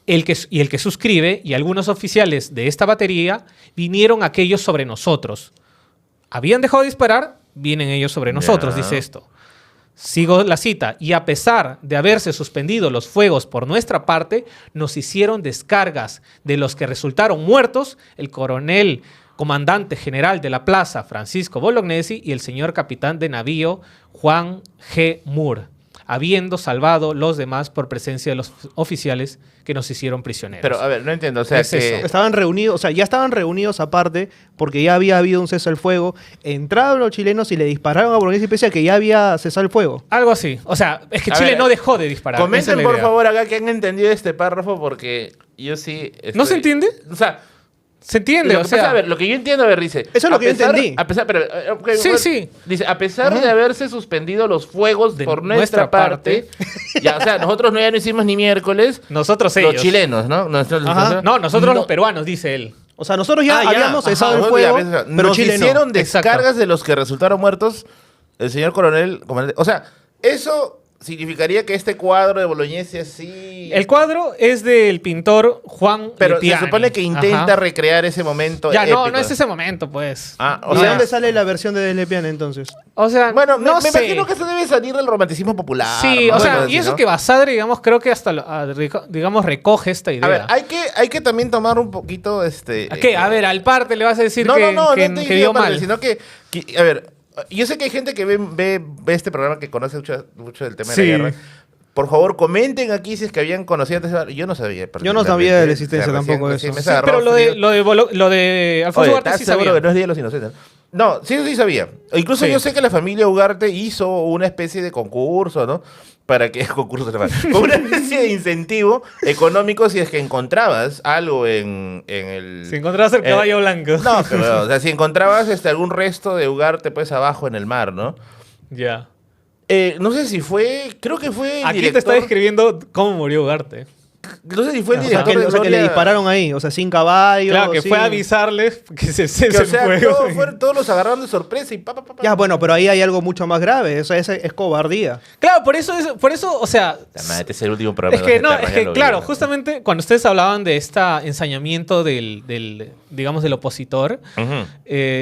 El que suscribe y algunos oficiales de esta batería vinieron aquellos sobre nosotros. Habían dejado de disparar, vienen ellos sobre nosotros, Ya. dice esto. Sigo la cita. Y a pesar de haberse suspendido los fuegos por nuestra parte, nos hicieron descargas de los que resultaron muertos el coronel comandante general de la plaza, Francisco Bolognesi, y el señor capitán de navío, Juan G. Moore, habiendo salvado los demás por presencia de los oficiales que nos hicieron prisioneros. Pero, a ver, no entiendo. O sea, Es que... eso. Estaban reunidos, o sea, ya estaban reunidos aparte, porque ya había habido un cese al fuego. Entraron los chilenos y le dispararon a Bolognesi pese a que ya había cesado el fuego. Algo así. O sea, es que A Chile ver, no dejó de disparar. Esa es Comenten, la por idea. favor, acá que han entendido este párrafo porque yo sí... ¿No se entiende? O sea... ¿Se entiende? Lo O que pasa, sea, a ver, lo que yo entiendo, a ver, dice... Eso es lo que yo entendí. A pesar, pero, ok, Sí, bueno, sí. Dice, a pesar de haberse suspendido los fuegos De por nuestra nuestra parte... Ya, o sea, nosotros ya no hicimos ni miércoles. nosotros ellos. Los chilenos, ¿no? Ajá. No, nosotros No. los peruanos, dice él. O sea, nosotros ya habíamos cesado el Ajá, fuego, ya, pero nos Chile no. hicieron descargas Exacto. de los que resultaron muertos el señor coronel. O sea, eso significaría que este cuadro de Bolognesi así... El cuadro es del pintor Juan Pero Lepiani. se supone que intenta Ajá. recrear ese momento Ya, épico. no es ese momento, pues. Ah, ¿Y o de sea... dónde sale la versión de Lepiane entonces? O sea, Bueno, no me sé. imagino que eso debe salir del romanticismo popular. Sí, ¿no? o sea, Bueno, y así, eso ¿no? que Basadre, digamos, creo que hasta, digamos, recoge esta idea. A ver, hay que también tomar un poquito ¿A qué? A ver, al parte le vas a decir no, que, no, no, que, no te que digo dio aparte, mal. sino que, a ver, yo sé que hay gente que ve este programa que conoce mucho del tema Sí. de la guerra. Por favor, comenten aquí si es que habían conocido antes. Yo no sabía. Yo no sabía de la particularmente. existencia tampoco de recién eso. me Sí, agarró pero frío. lo de Alfonso Oye, Ugarte ¿estás sí seguro sabía. que no es Día de los Inocentes? No, sí sabía. Incluso Sí. yo sé que la familia Ugarte hizo una especie de concurso, ¿no? Para que... Concurso, con una especie de incentivo económico si es que encontrabas algo en el... Si encontrabas el caballo blanco. No, pero o sea, si encontrabas algún resto de Ugarte pues abajo en el mar, ¿no? Ya. No sé si fue... Creo que fue el Aquí te está director... describiendo cómo murió Ugarte. no sé si fue el O sea, director de o sea, que le Gloria. dispararon ahí, o sea, sin caballos. Claro, que sí. fue a avisarles que se Que, cese o sea, el fuego. todos los agarraron de sorpresa y pa. Ya, bueno, pero ahí hay algo mucho más grave, o sea, es cobardía. Claro, por eso, o sea, La madre, este es el último programa. es que de no, Terra, es ya que lo vi, claro, ¿no? justamente cuando ustedes hablaban de este ensañamiento digamos, del opositor, Ujú.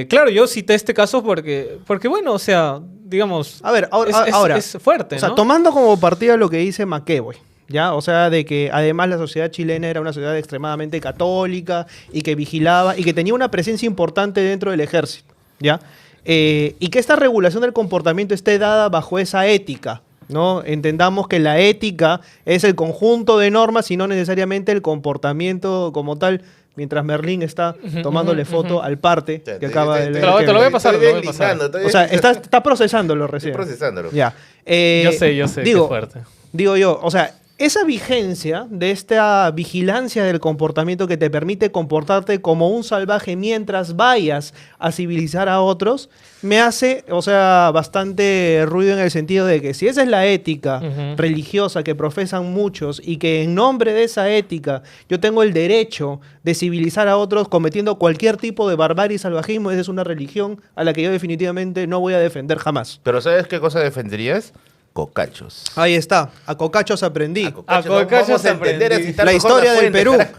claro, yo cité este caso porque bueno, o sea, digamos, A ver, es ahora, fuerte, o sea, ¿no? tomando como partida lo que dice McEvoy, ¿ya? O sea, de que además la sociedad chilena era una sociedad extremadamente católica y que vigilaba y que tenía una presencia importante dentro del ejército, ¿ya? Y que esta regulación del comportamiento esté dada bajo esa ética, ¿no? Entendamos que la ética es el conjunto de normas y no necesariamente el comportamiento como tal, mientras Merlín está tomándole foto al parte que acaba de leer. Te lo voy a pasar, Estoy te lo voy a pasar. deslizando, O sea, está procesándolo recién. Estoy procesándolo. Ya. Yo sé, digo, qué fuerte. Digo yo, o sea, esa vigencia de esta vigilancia del comportamiento que te permite comportarte como un salvaje mientras vayas a civilizar a otros, me hace, o sea, bastante ruido en el sentido de que si esa es la ética religiosa que profesan muchos y que en nombre de esa ética yo tengo el derecho de civilizar a otros cometiendo cualquier tipo de barbarie y salvajismo, esa es una religión a la que yo definitivamente no voy a defender jamás. Pero ¿sabes qué cosa defenderías? Cocachos. Ahí está, a cocachos aprendí. A Cocachos vamos a entender aprendí. a citar La mejor historia del fuente, Perú. carajo.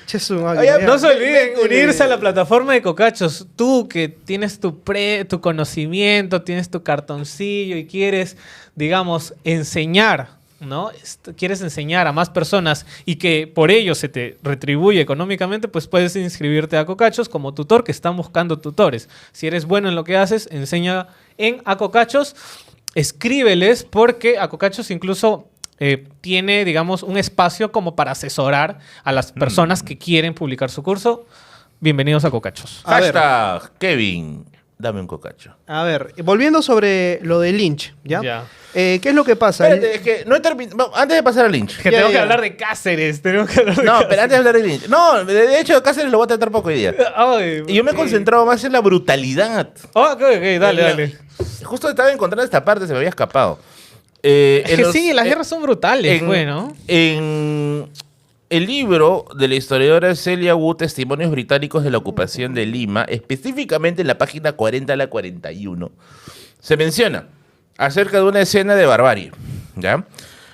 Che, su máquina, Oye, ya. No se olviden Métele. unirse a la plataforma de Cocachos. Tú que tienes tu conocimiento, tienes tu cartoncillo y quieres, digamos, enseñar, ¿no? Quieres enseñar a más personas y que por ello se te retribuye económicamente, pues puedes inscribirte a Cocachos como tutor, que están buscando tutores. Si eres bueno en lo que haces, enseña en Cocachos. Escríbeles porque Cocachos incluso tiene, digamos, un espacio como para asesorar a las personas que quieren publicar su curso. Bienvenidos a Cocachos. A ver. Hashtag Kevin, dame un cocacho. A ver, volviendo sobre lo de Lynch, ¿ya? Ya. ¿Qué es lo que pasa? Espérate, es que no he terminado. Antes de pasar a Lynch. Que Ya, tengo que ya. hablar de Cáceres. Tenemos que hablar de No, Cáceres. pero antes de hablar de Lynch. No, de hecho, Cáceres lo voy a tratar poco hoy día. Ay, Y yo me he ok. concentrado más en la brutalidad. Oh, ok, dale. Justo estaba encontrando esta parte, se me había escapado. Es que sí, las guerras son brutales, bueno. En el libro de la historiadora Celia Wu, Testimonios Británicos de la Ocupación de Lima, específicamente en la página 40 a la 41, se menciona acerca de una escena de barbarie, ¿ya?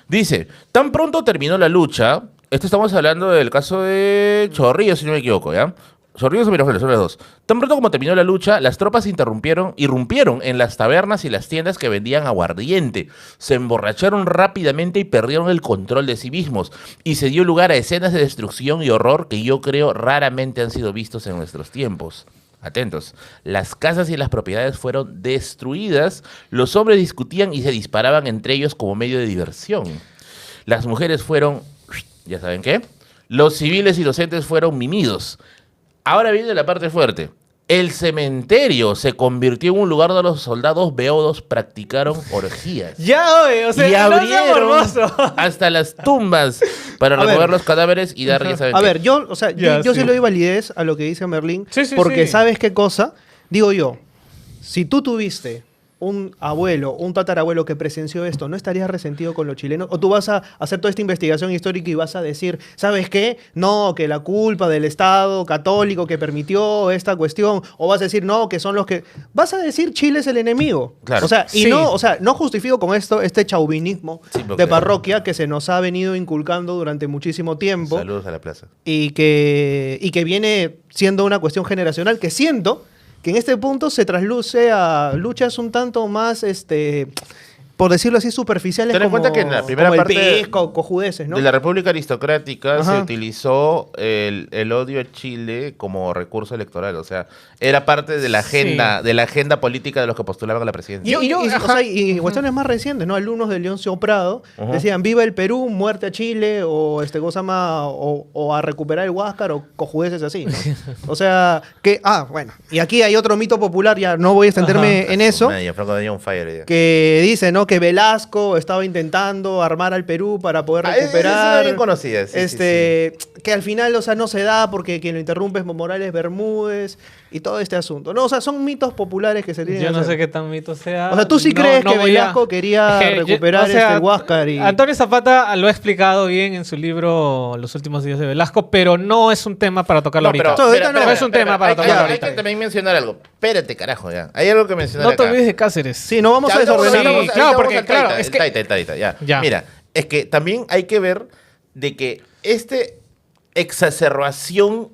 Dice, tan pronto terminó la lucha, esto estamos hablando del caso de Chorrillos, si no me equivoco, ¿ya? Chorrillos o Miraflores, son las dos. Tan pronto como terminó la lucha, las tropas irrumpieron en las tabernas y las tiendas que vendían aguardiente. Se emborracharon rápidamente y perdieron el control de sí mismos. Y se dio lugar a escenas de destrucción y horror que yo creo raramente han sido vistos en nuestros tiempos. Atentos. Las casas y las propiedades fueron destruidas. Los hombres discutían y se disparaban entre ellos como medio de diversión. Las mujeres fueron, ¿ya saben qué? Los civiles inocentes fueron mimidos. Ahora viene la parte fuerte. El cementerio se convirtió en un lugar donde los soldados beodos practicaron orgías. Ya, oye, o sea, Y no sea abrieron morboso. hasta las tumbas para A ver. remover los cadáveres y dar, ya saben A qué. ver, yo, o sea, Ya, yo sí sí. le doy validez a lo que dice Merlín, Sí, sí, porque sí. ¿sabes qué cosa? Digo yo, si tú tuviste un abuelo, un tatarabuelo que presenció esto, ¿no estarías resentido con los chilenos? ¿O tú vas a hacer toda esta investigación histórica y vas a decir, ¿sabes qué? No, que la culpa del Estado católico que permitió esta cuestión, o vas a decir, no, que son los que... Vas a decir, Chile es el enemigo. Claro. O sea, y Sí. no, o sea, no justifico con esto este chauvinismo Sí, porque- de parroquia que se nos ha venido inculcando durante muchísimo tiempo Saludos a la plaza. y que viene siendo una cuestión generacional que siento que en este punto se trasluce a luchas un tanto más, por decirlo así, superficiales Ten en como, cuenta que en la primera como parte el PES, cojudeces, ¿no? De la República Aristocrática se Ajá. utilizó el odio a Chile como recurso electoral. O sea, era parte de la agenda, Sí. de la agenda política de los que postulaban a la presidencia. Y, o ajá. sea, y cuestiones más recientes, ¿no? Alumnos de Leoncio Prado Ajá. decían viva el Perú, muerte a Chile, o cosa más, o a recuperar el Huáscar, o cojudeces así, ¿no? O sea, que, bueno, y aquí hay otro mito popular, ya no voy a extenderme en eso, Madre, Franco tenía un fire ya. que dice, ¿no? que Velasco estaba intentando armar al Perú para poder Esa es recuperar. bien conocida. Sí, Que al final, o sea, no se da porque quien lo interrumpe es Morales Bermúdez y todo este asunto. No, o sea, son mitos populares que se tienen Yo que no hacer. sé qué tan mito sea. O sea, ¿tú sí No, crees no que voy a- Velasco quería Es que recuperar el Huáscar? Antonio Zapata lo ha explicado bien en su libro Los últimos días de Velasco, pero no es un tema para tocarlo ahorita. No es un tema para tocarlo Hay ahorita. que también mencionar algo. Espérate, carajo, ya. Hay algo que mencionar No te acá. olvides de Cáceres. Sí, no vamos Ya, a desordenar. Sí, ahorita claro, vamos porque, al claro, Taita, es el que- Taita, ya. Ya. Mira, es que también hay que ver de que exacerbación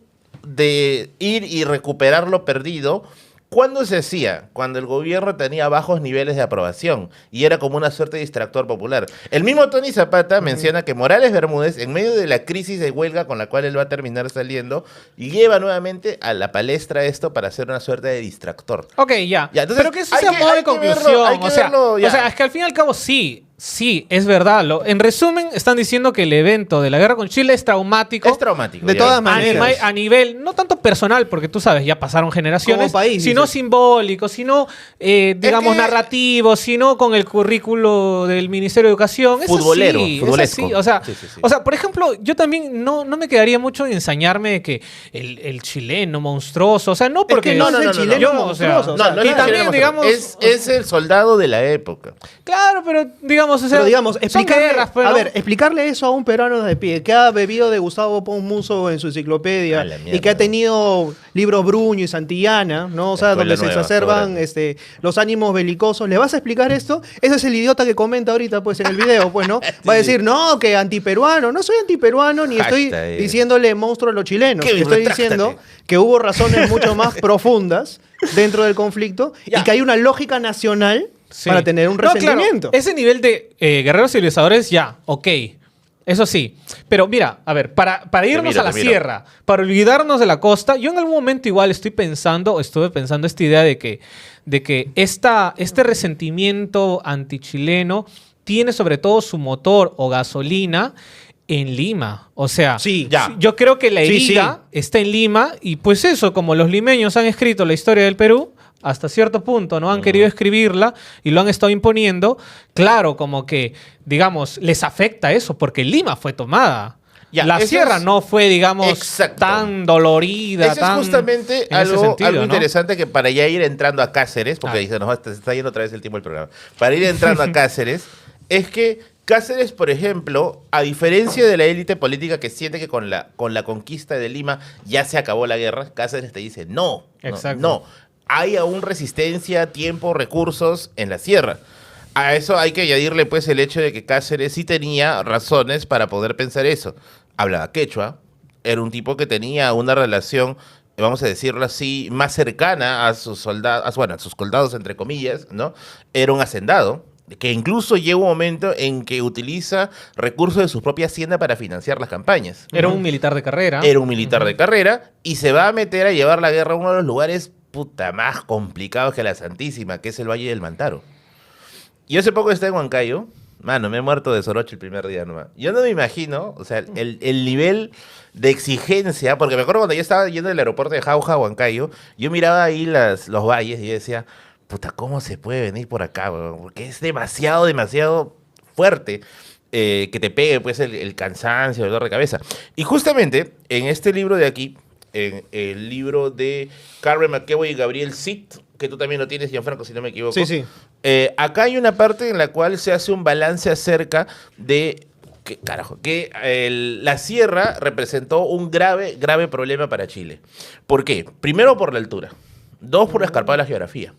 de ir y recuperar lo perdido, ¿cuándo se hacía? Cuando el gobierno tenía bajos niveles de aprobación y era como una suerte de distractor popular. El mismo Tony Zapata menciona que Morales Bermúdez, en medio de la crisis de huelga con la cual él va a terminar saliendo, lleva nuevamente a la palestra esto para hacer una suerte de distractor. Ok, ya. Ya, entonces, Pero que eso hay sea que- modo de hay que verlo, conclusión. hay que o sea, verlo, ya. o sea, es que al fin y al cabo sí, es verdad. En resumen, están diciendo que el evento de la guerra con Chile es traumático. Es traumático. De ya. todas A maneras. nivel, a nivel, no tanto personal, porque tú sabes, ya pasaron generaciones, Como país, sino dices. simbólico, sino, digamos, que- narrativo, sino con el currículo del Ministerio de Educación. Es Futbolero, así, futbolesco. es así. O sea, Sí, sí, sí. o sea, por ejemplo, yo también no me quedaría mucho en enseñarme de que el chileno monstruoso, o sea, no porque... que no es el chileno yo, monstruoso, o No, sea, no y es el también, chileno digamos... monstruoso. Es el soldado de la época. Claro, pero digamos, o sea, Pero digamos, son explicarle, guerras, pero a no- ver, explicarle eso a un peruano de pie que ha bebido de Gustavo Pons Muso en su A enciclopedia la y mierda. que ha tenido libros Bruño y Santillana, ¿no? O sea, Escuela donde se nueva, exacerban ahora. los ánimos belicosos. ¿Le vas a explicar esto? Ese es el idiota que comenta ahorita pues en el video, pues, ¿no? Va a decir, no, que antiperuano. No soy antiperuano ni estoy Hashtag. diciéndole monstruo a los chilenos. Kevin, Estoy retráctate. diciendo que hubo razones mucho más profundas dentro del conflicto Ya. y que hay una lógica nacional Sí. para tener un No, claro, resentimiento. ese nivel de guerreros civilizadores, ya, ok. Eso sí. Pero mira, a ver, para irnos miro, a la te miro. sierra, para olvidarnos de la costa, yo en algún momento igual estuve pensando esta idea de que este resentimiento antichileno tiene sobre todo su motor o gasolina en Lima. O sea, Sí, ya. yo creo que la Sí, herida está en Lima y pues eso, como los limeños han escrito la historia del Perú, hasta cierto punto no han querido escribirla y lo han estado imponiendo, claro, como que, digamos, les afecta eso porque Lima fue tomada. Ya, La eso sierra es- no fue, digamos, Exacto. tan dolorida. Eso es tan justamente en ese algo, sentido, algo ¿no? interesante que para ya ir entrando a Cáceres, porque Ah. dice, no, se está yendo otra vez el tiempo del programa, para ir entrando a Cáceres, es que Cáceres, por ejemplo, a diferencia de la élite política que siente que con la conquista de Lima ya se acabó la guerra, Cáceres te dice, no, Exacto. no, hay aún resistencia, tiempo, recursos en la sierra. A eso hay que añadirle pues el hecho de que Cáceres sí tenía razones para poder pensar eso. Hablaba quechua, era un tipo que tenía una relación, vamos a decirlo así, más cercana a sus soldados, bueno, a sus soldados entre comillas, ¿no? Era un hacendado, que incluso llega un momento en que utiliza recursos de su propia hacienda para financiar las campañas. Era un militar de carrera. Era un militar de carrera y se va a meter a llevar la guerra a uno de los lugares puta más complicados que la Santísima, que es el Valle del Mantaro. Yo hace poco estaba en Huancayo. Mano, me he muerto de soroche el primer día nomás. Yo no me imagino, o sea, el nivel de exigencia, porque me acuerdo cuando yo estaba yendo del aeropuerto de Jauja a Huancayo, yo miraba ahí los valles y yo decía, puta, ¿cómo se puede venir por acá, weón? Porque es demasiado fuerte que te pegue pues el cansancio, el dolor de cabeza. Y justamente en este libro de aquí, en el libro de Carmen McEvoy y Gabriel Sitt, que tú también lo tienes, Gianfranco, si no me equivoco. Sí, sí. Acá hay una parte en la cual se hace un balance acerca de la sierra representó un grave problema para Chile. ¿Por qué? Primero por la altura. Dos, por la escarpada de la geografía.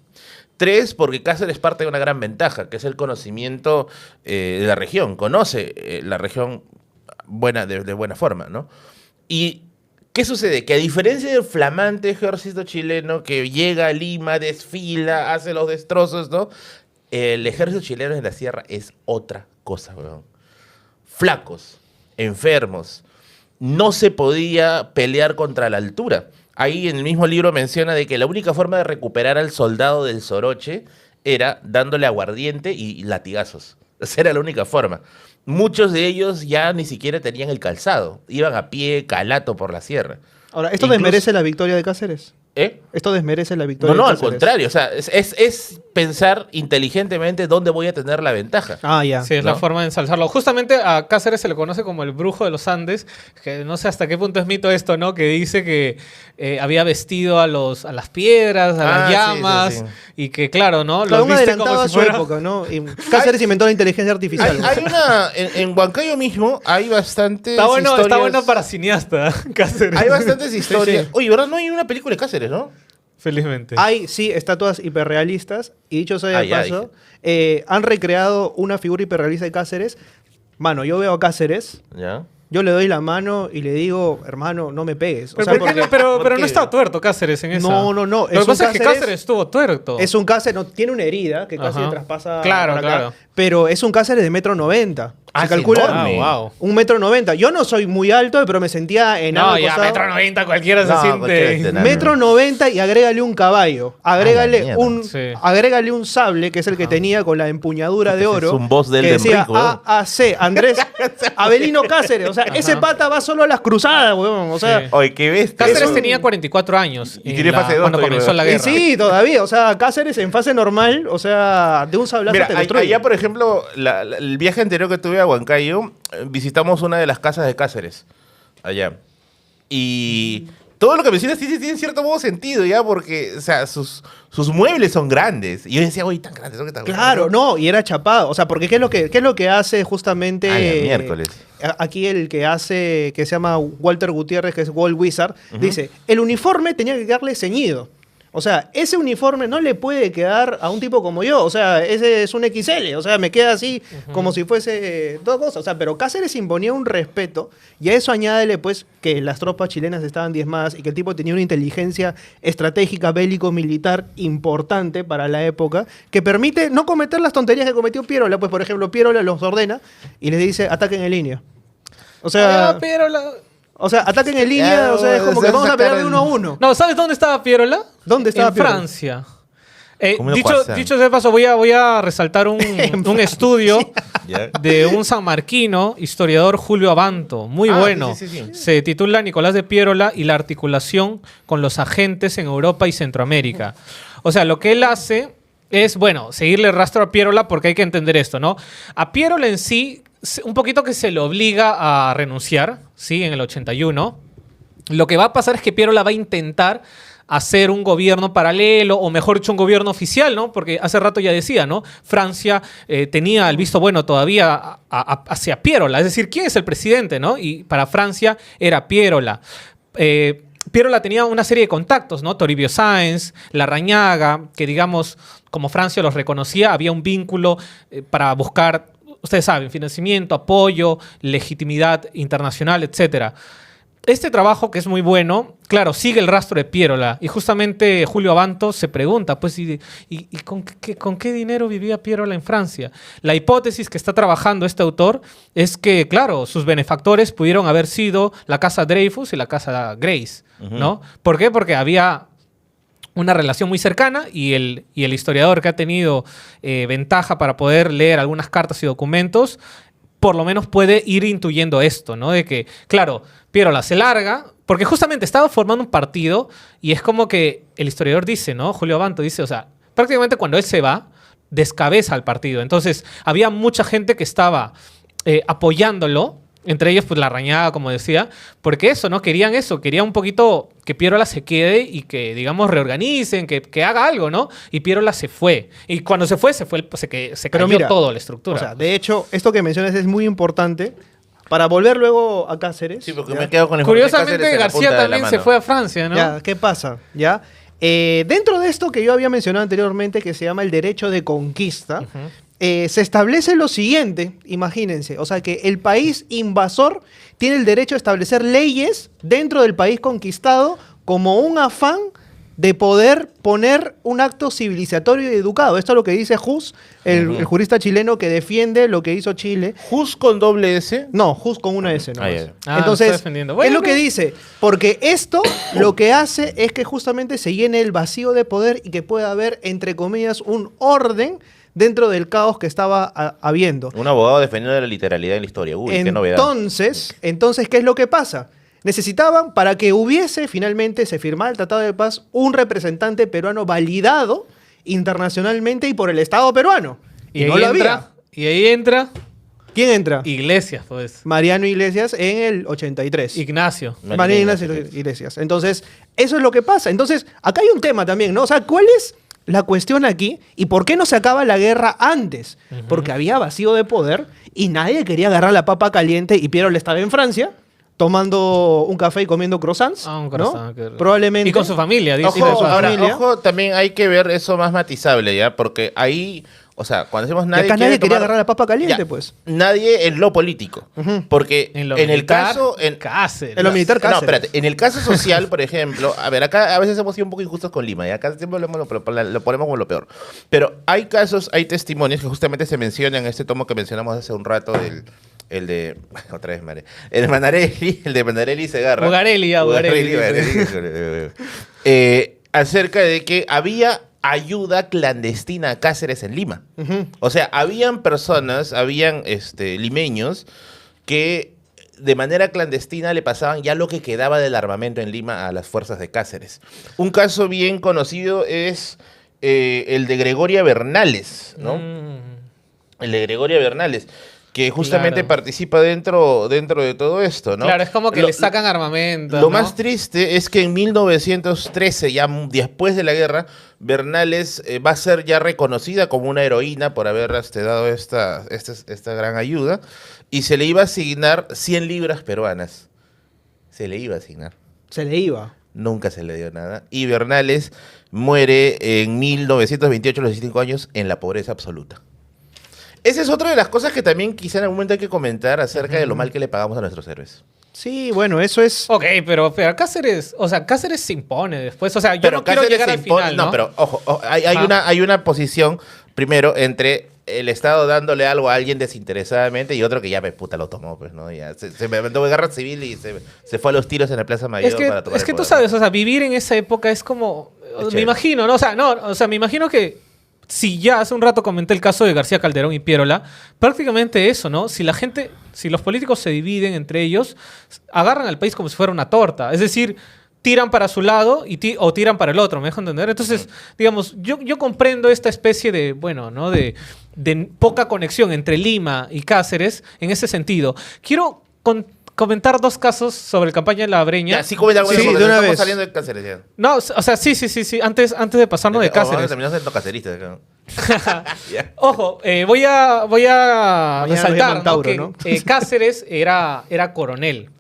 Tres, porque Cáceres parte de una gran ventaja, que es el conocimiento de la región. Conoce la región de buena forma, ¿no? Y ¿qué sucede? Que a diferencia del flamante ejército chileno que llega a Lima, desfila, hace los destrozos, ¿no? El ejército chileno en la sierra es otra cosa, weón. Flacos, enfermos, no se podía pelear contra la altura. Ahí en el mismo libro menciona de que la única forma de recuperar al soldado del Soroche era dándole aguardiente y latigazos. Esa era la única forma. Muchos de ellos ya ni siquiera tenían el calzado. Iban a pie, calato por la sierra. Ahora, ¿esto Incluso- desmerece la victoria de Cáceres? ¿Eh? Esto desmerece la victoria. No, de al Cáceres. contrario. O sea, es pensar inteligentemente dónde voy a tener la ventaja. Ah, ya. Sí, es ¿no? la forma de ensalzarlo. Justamente a Cáceres se le conoce como el brujo de los Andes, que no sé hasta qué punto es mito esto, ¿no? Que dice que había vestido a las piedras, a las Sí, llamas, sí. y que, claro, ¿no? Cada Los uno viste adelantaba como a si su fuera... época, ¿no? Y Cáceres inventó la inteligencia artificial. Hay una. En Huancayo mismo hay bastantes Está bueno, historias. está bueno para cineasta, Cáceres. Hay bastantes historias. Sí, Oye, ¿verdad? No hay una película de Cáceres, ¿no? felizmente. Hay, sí, estatuas hiperrealistas. Y dicho sea de ya paso, han recreado una figura hiperrealista de Cáceres. Mano, yo veo a Cáceres, Ya. yo le doy la mano y le digo, hermano, no me pegues. O Pero, sea, ¿por qué porque no? Pero ¿por no qué? está tuerto Cáceres en esa. No, no, no, Lo que es un pasa es que Cáceres- Cáceres estuvo tuerto. es un Cáceres, no, tiene una herida que casi Ajá. traspasa Claro, por acá, claro. pero es un Cáceres de 1,90 m. Ah, Se es calcula enorme. wow. 1,90 m. Yo no soy muy alto, pero me sentía enano. No, al ya, costado. 1,90 m cualquiera No, se cualquiera siente. es enano. 1,90 m y agrégale un caballo. la Agrégale mierda. Sí. agrégale un sable, que es el que tenía con la empuñadura de Ese oro. es un boss de que Elden decía Ring, weón. AAC, Andrés Avelino Cáceres. O sea, ese pata va solo a las cruzadas, weón. O sea, Sí. Oye, qué bestia. Cáceres Es un- tenía 44 años Y tiene fase dos cuando todavía, comenzó la y guerra. sí, todavía. O sea, Cáceres en fase normal, o sea, de un sablazo Mira, te destruye. allá, por ejemplo, el viaje anterior que tuve a Huancayo, visitamos una de las casas de Cáceres, allá. Y todo lo que mencionas tiene en cierto modo sentido, ¿ya? Porque, o sea, sus muebles son grandes. Y yo decía, oye, tan grandes, ¿no? Que tan Claro, grandes, no, y era chapado. O sea, porque ¿qué es lo que hace justamente Ah, ya, miércoles. Aquí el que hace, que se llama Walter Gutiérrez, que es Walt Wizard, dice, el uniforme tenía que quedarle ceñido. O sea, ese uniforme no le puede quedar a un tipo como yo. O sea, ese es un XL. O sea, me queda así como si fuese dos cosas. O sea, pero Cáceres imponía un respeto. Y a eso añádele, pues, que las tropas chilenas estaban diezmadas y que el tipo tenía una inteligencia estratégica, bélico-militar importante para la época, que permite no cometer las tonterías que cometió Pierola. Pues, por ejemplo, Pierola los ordena y les dice, ataquen en línea. O sea, Ah, pero ataquen en línea. O sea, es como que vamos a pelear de 1 a 1. No, ¿sabes dónde estaba Pierola? ¿Dónde estaba En Pierola? Francia. Comiendo Dicho croissant. de paso, voy a resaltar un estudio ¿Ya? de un sanmarquino, historiador Julio Abanto, muy Ah, bueno. sí. Se titula Nicolás de Pierola y la articulación con los agentes en Europa y Centroamérica. O sea, lo que él hace es, bueno, seguirle el rastro a Pierola porque hay que entender esto, ¿no? A Pierola en sí, un poquito que se le obliga a renunciar, ¿sí? En el 81. Lo que va a pasar es que Pierola va a intentar hacer un gobierno paralelo, o mejor dicho, un gobierno oficial, ¿no? Porque hace rato ya decía, ¿no? Francia tenía el visto bueno todavía hacia Pierola. Es decir, ¿quién es el presidente, no? Y para Francia era Pierola. Pierola tenía una serie de contactos, ¿no? Toribio Sáenz, Larrañaga, que digamos, como Francia los reconocía, había un vínculo para buscar, ustedes saben, financiamiento, apoyo, legitimidad internacional, etcétera. Este trabajo, que es muy bueno, claro, sigue el rastro de Pierola. Y justamente Julio Abanto se pregunta, pues, ¿y con qué dinero vivía Pierola en Francia? La hipótesis que está trabajando este autor es que, claro, sus benefactores pudieron haber sido la Casa Dreyfus y la Casa Grace, ¿no? ¿Por qué? Porque había una relación muy cercana y el historiador que ha tenido ventaja para poder leer algunas cartas y documentos, por lo menos puede ir intuyendo esto, ¿no? De que, claro, Pierola se larga, porque justamente estaba formando un partido y es como que el historiador dice, ¿no? Julio Abanto dice, o sea, prácticamente cuando él se va, descabeza al partido. Entonces, había mucha gente que estaba apoyándolo, entre ellos, pues, Larrañaga, como decía, porque eso, ¿no? Querían eso, querían un poquito que Pierola se quede y que, digamos, reorganicen, que haga algo, ¿no? Y Pierola se fue. Y cuando se cayó mira, todo la estructura. O sea, de hecho, esto que mencionas es muy importante para volver luego a Cáceres. Sí, porque ¿ya? me quedo con el Curiosamente, García también se fue a Francia, ¿no? Ya, ¿qué pasa? ¿Ya? Dentro de esto que yo había mencionado anteriormente, que se llama el derecho de conquista, se establece lo siguiente, imagínense, o sea que el país invasor tiene el derecho a establecer leyes dentro del país conquistado como un afán de poder poner un acto civilizatorio y educado. Esto es lo que dice Hus, el jurista chileno que defiende lo que hizo Chile. Jus con doble S. No, Hus con una S, ¿no? Ah, ya. Ah, Entonces, lo está defendiendo. es Bueno, lo que pues. dice, porque esto lo que hace es que justamente se llene el vacío de poder y que pueda haber, entre comillas, un orden dentro del caos que estaba habiendo. Un abogado defendiendo de la literalidad de la historia. Uy, qué novedad. Entonces, ¿qué es lo que pasa? necesitaban, para que hubiese finalmente, se firmara el Tratado de Paz, un representante peruano validado internacionalmente y por el Estado peruano. Y no lo había. Y ahí entra ¿Quién entra? Iglesias, pues. Mariano Iglesias en el 83. Ignacio. Mariano Iglesias. Entonces, eso es lo que pasa. Entonces, acá hay un tema también, ¿no? O sea, ¿cuál es la cuestión aquí y por qué no se acaba la guerra antes? Porque había vacío de poder y nadie quería agarrar la papa caliente y Piero le estaba en Francia tomando un café y comiendo croissants, Un croissant, ¿no? Probablemente. Y con su familia, dice. Ojo, ahora, familia. ojo, también hay que ver eso más matizable, ¿ya? Porque ahí, o sea, cuando decimos Y nadie acá nadie quería tomar- agarrar la papa caliente, Ya, pues. Nadie en lo político. Porque En lo en el militar, caso... Cáceres. En lo militar, No, Cáceres. espérate. En el caso social, por ejemplo, a ver, acá a veces hemos sido un poco injustos con Lima, y acá siempre lo ponemos como lo peor. Pero hay casos, hay testimonios que justamente se mencionan en este tomo que mencionamos hace un rato, el de... Otra vez, madre. El de Manarelli y Segarra. Ugarelli. Acerca de que había ayuda clandestina a Cáceres en Lima. O sea, habían personas, habían limeños que de manera clandestina le pasaban ya lo que quedaba del armamento en Lima a las fuerzas de Cáceres. Un caso bien conocido es el de Gregoria Bernales, ¿no? El de Gregoria Bernales, que justamente Claro. participa dentro de todo esto, ¿no? Claro, es como que Lo- le sacan armamento. Lo ¿no? más triste es que en 1913, ya después de la guerra, Bernales va a ser ya reconocida como una heroína por haber dado esta gran ayuda, y se le iba a asignar 100 libras peruanas. Se le iba a asignar. Se le iba. Nunca se le dio nada. Y Bernales muere en 1928, a los 15 años, en la pobreza absoluta. Esa es otra de las cosas que también quizá en algún momento hay que comentar acerca de lo mal que le pagamos a nuestros héroes. Sí, bueno, eso es... Ok, pero Cáceres, o sea, Cáceres se impone después. O sea, yo no quiero Cáceres llegar se al impone- final, ¿no? pero ojo, hay Ajá. una posición, primero, entre el Estado dándole algo a alguien desinteresadamente y otro que ya, pues, puta, lo tomó, pues, ¿no? Ya se mandó de guerra civil y se fue a los tiros en la Plaza Mayor para tomar Es el que tú poder. sabes, o sea, vivir en esa época es como... chévere. Me imagino, ¿no? O sea, me imagino que si ya hace un rato comenté el caso de García Calderón y Piérola, prácticamente eso, ¿no? Si los políticos se dividen entre ellos, agarran al país como si fuera una torta. Es decir, tiran para su lado o tiran para el otro, ¿me dejo entender? Entonces, digamos, yo comprendo esta especie de, bueno, ¿no? De poca conexión entre Lima y Cáceres en ese sentido. Quiero comentar dos casos sobre la campaña de la Breña. Ya, sí, comenta algo, Sí, porque de una estamos vez. saliendo de Cáceres ya. No, o sea, sí. Antes de pasarnos de Vamos a Cáceres. terminar siendo caceristas acá. Ya. Ojo, voy a Mañana resaltar, nos llaman Tauro, que ¿no? Cáceres era coronel.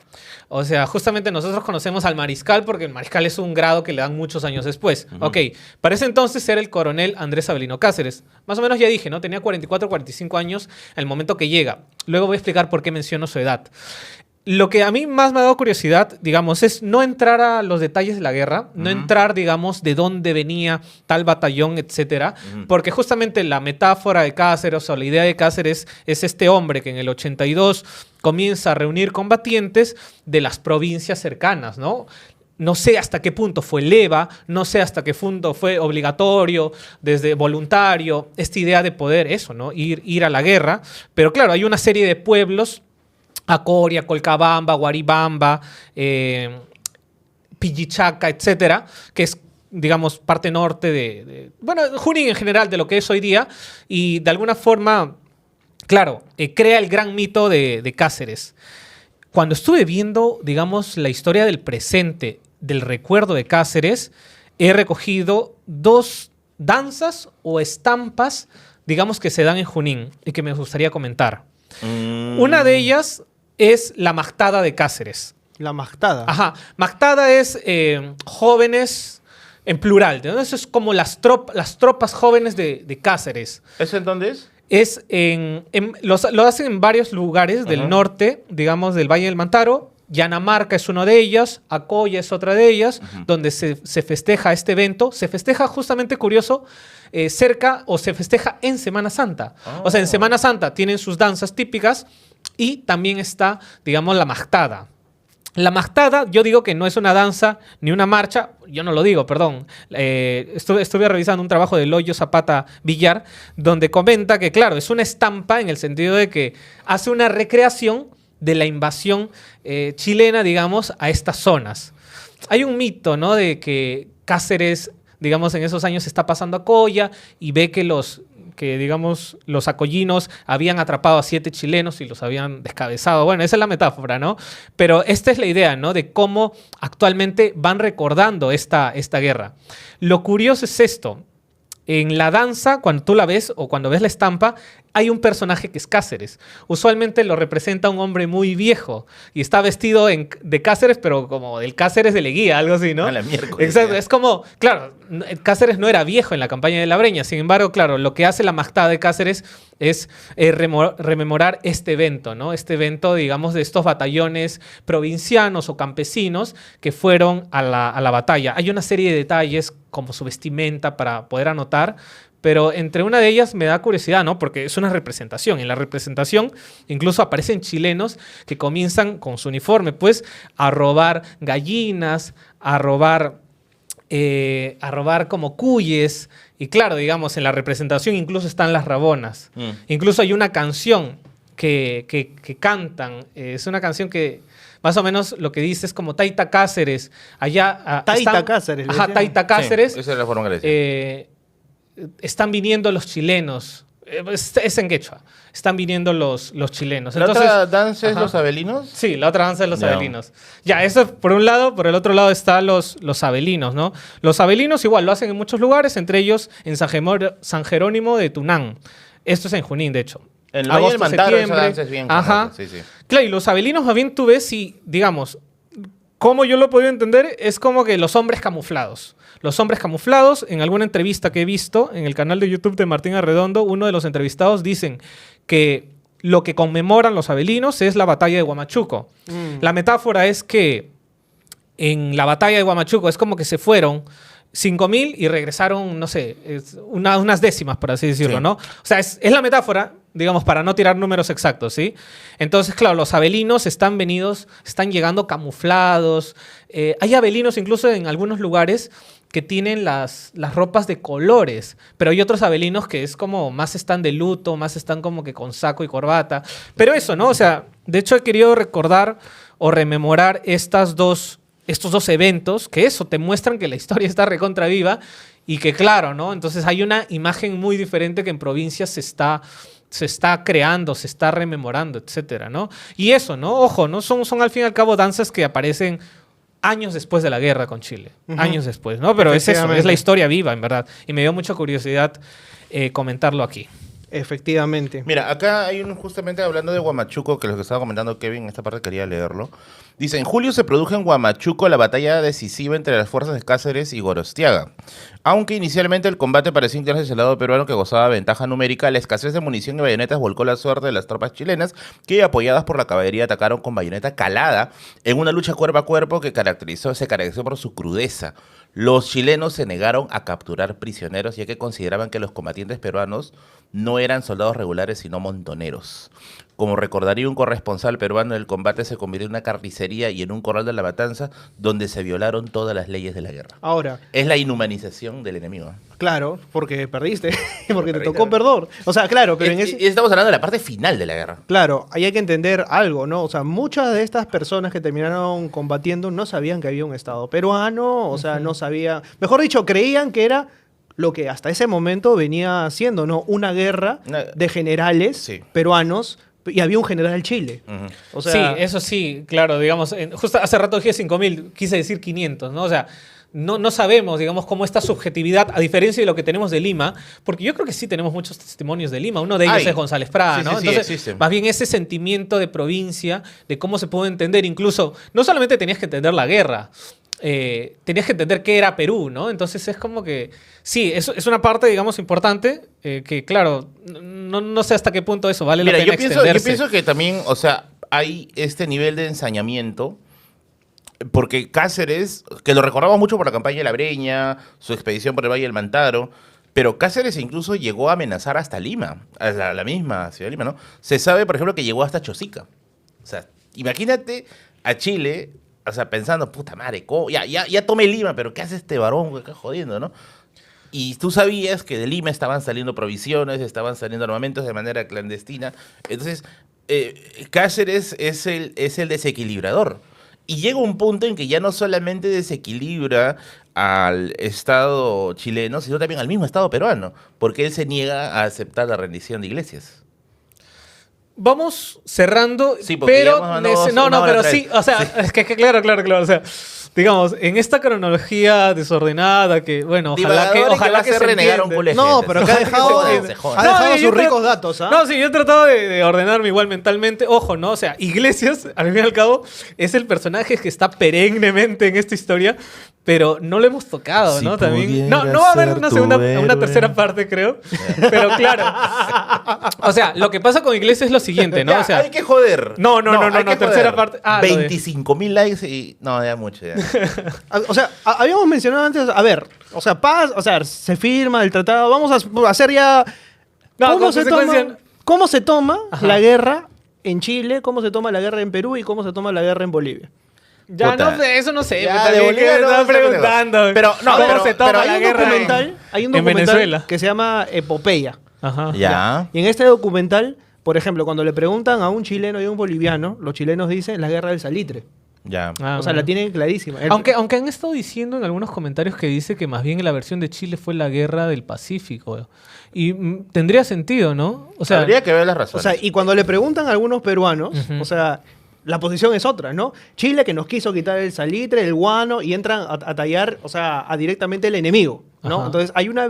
O sea, justamente nosotros conocemos al mariscal porque el mariscal es un grado que le dan muchos años después. Ok, para ese entonces era el coronel Andrés Avelino Cáceres. Más o menos ya dije, ¿no? Tenía 44, 45 años en el momento que llega. Luego voy a explicar por qué menciono su edad. Lo que a mí más me ha dado curiosidad, digamos, es no entrar a los detalles de la guerra, no entrar, digamos, de dónde venía tal batallón, etcétera, porque justamente la metáfora de Cáceres o la idea de Cáceres es este hombre que en el 82 comienza a reunir combatientes de las provincias cercanas, ¿no? No sé hasta qué punto fue leva, no sé hasta qué punto fue obligatorio, desde voluntario, esta idea de poder, eso, ¿no? Ir a la guerra. Pero claro, hay una serie de pueblos, Acoria, Colcabamba, Guaribamba, Pillichaca, etcétera, que es, digamos, parte norte bueno, Junín en general, de lo que es hoy día, y de alguna forma, claro, crea el gran mito de Cáceres. Cuando estuve viendo, digamos, la historia del presente, del recuerdo de Cáceres, he recogido dos danzas o estampas, digamos, que se dan en Junín y que me gustaría comentar. Una de ellas es la Mactada de Cáceres. La Mactada. Ajá. Mactada es jóvenes en plural. ¿No? Eso es como las tropas jóvenes de Cáceres. ¿Eso en dónde es? Lo hacen en varios lugares del norte, digamos, del Valle del Mantaro. Yanamarca es una de ellas, Acoya es otra de ellas, donde se festeja este evento. Se festeja justamente, curioso, se festeja en Semana Santa. O sea, en Semana Santa tienen sus danzas típicas y también está, digamos, la Mactada. La Mactada, yo digo que no es una danza ni una marcha, yo no lo digo, perdón. Estuve revisando un trabajo de Loyo Zapata Villar, donde comenta que, claro, es una estampa en el sentido de que hace una recreación de la invasión chilena, digamos, a estas zonas. Hay un mito, ¿no? De que Cáceres, digamos, en esos años está pasando a Coya y ve que los acollinos habían atrapado a 7 chilenos y los habían descabezado. Bueno, esa es la metáfora, ¿no? Pero esta es la idea, ¿no? De cómo actualmente van recordando esta guerra. Lo curioso es esto. En la danza, cuando tú la ves o cuando ves la estampa, hay un personaje que es Cáceres. Usualmente lo representa un hombre muy viejo y está vestido de Cáceres, pero como del Cáceres de Leguía, algo así, ¿no? A la miércoles, Exacto, ya. es como, claro, Cáceres no era viejo en la campaña de la Breña, sin embargo, claro, lo que hace la Majestad de Cáceres es rememorar este evento, ¿no? Este evento, digamos, de estos batallones provincianos o campesinos que fueron a la batalla. Hay una serie de detalles como su vestimenta para poder anotar, pero entre una de ellas me da curiosidad, ¿no? Porque es una representación. En la representación incluso aparecen chilenos que comienzan con su uniforme, pues, a robar gallinas, a robar como cuyes. Y claro, digamos, en la representación incluso están las rabonas. Incluso hay una canción que cantan. Es una canción que más o menos lo que dice es como Taita Cáceres. Allá Taita Cáceres, le Ajá, decían. Taita Cáceres. Sí, esa es la forma que le decía. Están viniendo los chilenos. Es en quechua. Están viniendo los chilenos. ¿La Entonces, otra danza es ajá. los abelinos? Sí, la otra danza de los Ya. abelinos. Ya, eso es por un lado. Por el otro lado están los abelinos, ¿no? Los abelinos igual lo hacen en muchos lugares, entre ellos en San Jerónimo de Tunán. Esto es en Junín, de hecho. En el Valle del Mantaro esa septiembre. danza es bien Ajá. famosa, sí, sí. Claro, y los abelinos más bien tú ves si, digamos, como yo lo he podido entender, es como que los hombres camuflados. Los hombres camuflados, en alguna entrevista que he visto en el canal de YouTube de Martín Arredondo, uno de los entrevistados dicen que lo que conmemoran los abelinos es la batalla de Huamachuco. La metáfora es que en la batalla de Huamachuco es como que se fueron 5.000 y regresaron, no sé, unas décimas, por así decirlo, Sí. ¿no? O sea, es la metáfora, digamos, para no tirar números exactos, ¿sí? Entonces, claro, los abelinos están llegando camuflados. Hay abelinos incluso en algunos lugares que tienen las ropas de colores, pero hay otros abelinos que es como más están de luto, más están como que con saco y corbata. Pero eso, ¿no? O sea, de hecho he querido recordar o rememorar estos dos eventos, que eso te muestran que la historia está recontra viva y que claro, ¿no? Entonces hay una imagen muy diferente que en provincias se está creando, se está rememorando, etcétera, ¿no? Y eso, ¿no? Ojo, ¿no? Son al fin y al cabo danzas que aparecen años después de la guerra con Chile. Años después, ¿no? Pero es eso, Efectivamente. es la historia viva, en verdad. Y me dio mucha curiosidad comentarlo aquí. Efectivamente. Mira, acá hay justamente hablando de Huamachuco, que lo que estaba comentando Kevin, esta parte quería leerlo. Dice, en julio se produjo en Huamachuco la batalla decisiva entre las fuerzas de Cáceres y Gorostiaga. Aunque inicialmente el combate parecía inclinarse hacia el lado peruano que gozaba ventaja numérica, la escasez de munición y bayonetas volcó la suerte de las tropas chilenas que, apoyadas por la caballería, atacaron con bayoneta calada en una lucha cuerpo a cuerpo que se caracterizó por su crudeza. Los chilenos se negaron a capturar prisioneros ya que consideraban que los combatientes peruanos no eran soldados regulares sino montoneros. Como recordaría un corresponsal peruano, el combate se convirtió en una carnicería y en un corral de la matanza donde se violaron todas las leyes de la guerra. Ahora, Es la inhumanización del enemigo. claro, porque perdiste, porque te Perdiste. tocó perder. O sea, claro, pero en ese... Y estamos hablando de la parte final de la guerra. Claro, ahí hay que entender algo, ¿no? O sea, muchas de estas personas que terminaron combatiendo no sabían que había un Estado peruano, o sea, no sabían, mejor dicho, creían que era lo que hasta ese momento venía siendo, ¿no? Una guerra de generales Sí. peruanos y había un general Chile. Ujú. O sea, sí, eso sí, claro, digamos, justo hace rato dije 5.000, quise decir 500, ¿no? O sea, no sabemos, digamos, cómo esta subjetividad, a diferencia de lo que tenemos de Lima, porque yo creo que sí tenemos muchos testimonios de Lima, uno de ellos Hay. es González Prada, Sí, ¿no? sí, sí, Entonces, existen. más bien ese sentimiento de provincia, de cómo se puede entender, incluso, no solamente tenías que entender la guerra, tenías que entender qué era Perú, ¿no? Entonces es como que, sí, es una parte, digamos, importante, que claro, no sé hasta qué punto eso vale Mira, la pena yo extenderse. pienso que también, o sea, hay este nivel de ensañamiento, porque Cáceres, que lo recordamos mucho por la campaña de la Breña, su expedición por el Valle del Mantaro, pero Cáceres incluso llegó a amenazar hasta Lima, a la misma ciudad de Lima, ¿no? Se sabe, por ejemplo, que llegó hasta Chosica. O sea, imagínate a Chile, o sea, pensando, puta madre, ya tomé Lima, pero ¿qué hace este varón acá jodiendo, no? Y tú sabías que de Lima estaban saliendo provisiones, estaban saliendo armamentos de manera clandestina. Entonces, Cáceres es el desequilibrador. Y llega un punto en que ya no solamente desequilibra al Estado chileno, sino también al mismo Estado peruano, porque él se niega a aceptar la rendición de Iglesias. Vamos cerrando, Sí, porque pero ya hemos mandado no, una hora pero atrás. sí, o sea, es que claro, o sea, digamos, en esta cronología desordenada que, bueno, ojalá que va a se hacer renegar a un entienda. culo de No, gente. pero que ha dejado, Se jodan. ha dejado yo sus tra- ricos datos, ¿ah? No, sí, yo he tratado de ordenarme igual mentalmente. Ojo, ¿no? O sea, Iglesias, al fin y al cabo, es el personaje que está perennemente en esta historia, pero no lo hemos tocado, Si ¿no? También. No, pudiera no va a haber ser una tu segunda, héroe. una tercera parte, creo. Pero claro. O sea, lo que pasa con Iglesias es lo siguiente, ¿no? Ya, O sea, hay que joder. No, hay que tercera joder. parte. Ah, lo de- 25.000 likes y... No, ya mucho, ya. O sea, habíamos mencionado antes, a ver, o sea, paz, o sea, se firma el tratado, vamos a hacer ya... No, ¿Cómo se consecuencia- toma, cómo se toma Ajá. la guerra en Chile, cómo se toma la guerra en Perú y cómo se toma la guerra en Bolivia? Ya Puta. no sé, eso no sé. Ya, pero de también Bolivia que no estaba vamos a preguntando. Pero, no, ¿Cómo pero- se toma pero la hay un guerra documental, hay un en documental Venezuela? que se llama Epopeya. Ajá. Ya. Y en este documental, por ejemplo, cuando le preguntan a un chileno y a un boliviano, los chilenos dicen la guerra del salitre. Ya. Ah, O sea, bueno. la tienen clarísima. Aunque han estado diciendo en algunos comentarios que dice que más bien la versión de Chile fue la guerra del Pacífico. Y tendría sentido, ¿no? O sea, Habría que ver las O razones. sea, y cuando le preguntan a algunos peruanos, Ujú. o sea, la posición es otra, ¿no? Chile que nos quiso quitar el salitre, el guano, y entran a tallar, o sea, a directamente el enemigo, ¿no? Ajá. Entonces hay una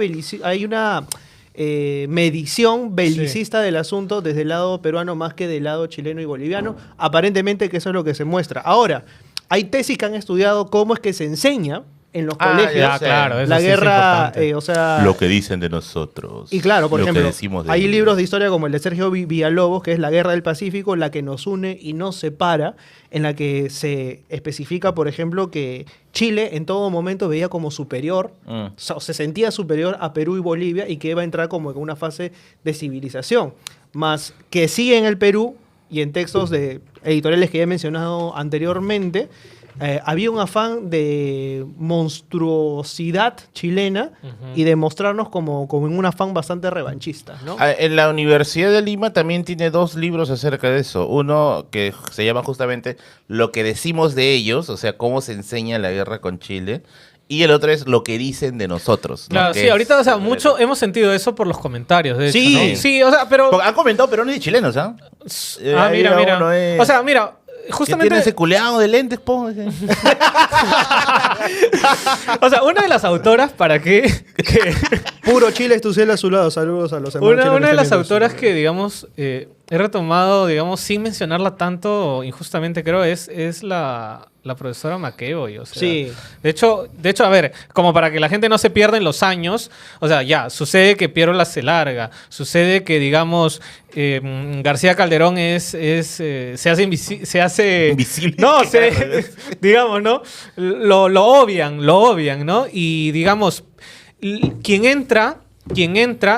medición belicista del asunto desde el lado peruano más que del lado chileno y boliviano. Aparentemente que eso es lo que se muestra. Ahora, hay tesis que han estudiado cómo es que se enseña en los colegios ya, claro, eso la sí es guerra, importante. o sea... Lo que dicen de nosotros. Y claro, por lo que ejemplo, decimos de hay ellos. libros de historia como el de Sergio Villalobos, que es La Guerra del Pacífico, la que nos une y nos separa, en la que se especifica, por ejemplo, que Chile en todo momento veía como superior, o sea, se sentía superior a Perú y Bolivia y que iba a entrar como en una fase de civilización. Más que sí en el Perú y en textos de editoriales que ya he mencionado anteriormente, había un afán de monstruosidad chilena y de mostrarnos como en un afán bastante revanchista, ¿no? En la Universidad de Lima también tiene 2 libros acerca de eso. Uno que se llama justamente Lo que decimos de ellos, o sea, cómo se enseña la guerra con Chile. Y el otro es Lo que dicen de nosotros. ¿no? claro, Que sí, es- ahorita, o sea, mucho hemos sentido eso por los comentarios, de hecho, Sí. ¿no? Sí, o sea, pero... Porque han comentado peruanos y chilenos, ¿ah? Ahí mira, va mira. uno, O sea, mira, ¿Qué justamente... tiene ese culeado de lentes, po? O sea, una de las autoras, ¿para qué? Puro Chile es tu cielo a su lado. Saludos a los hermanos chilenos Una que de las están viendo autoras eso. que, digamos, he retomado, digamos, sin mencionarla tanto, injustamente creo, es la profesora McEvoy. O sea, Sí. De hecho, a ver, como para que la gente no se pierda en los años, o sea, ya, sucede que Piero se larga, sucede que, digamos, García Calderón se hace Invisible. No, digamos, ¿no? Lo obvian, ¿no? Y, digamos, quien entra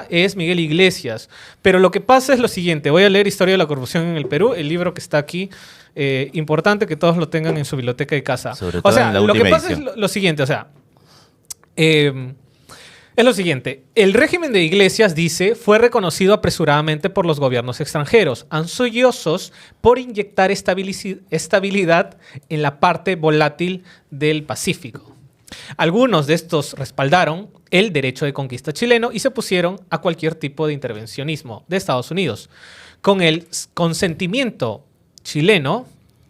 es Miguel Iglesias. Pero lo que pasa es lo siguiente. Voy a leer Historia de la corrupción en el Perú, el libro que está aquí. Importante que todos lo tengan en su biblioteca de casa. Sobre O todo sea, en la lo que última pasa es edición. lo siguiente, o sea... es lo siguiente, el régimen de Iglesias, dice, fue reconocido apresuradamente por los gobiernos extranjeros, ansiosos por inyectar estabilidad en la parte volátil del Pacífico. Algunos de estos respaldaron el derecho de conquista chileno y se opusieron a cualquier tipo de intervencionismo de Estados Unidos. Con el consentimiento chileno,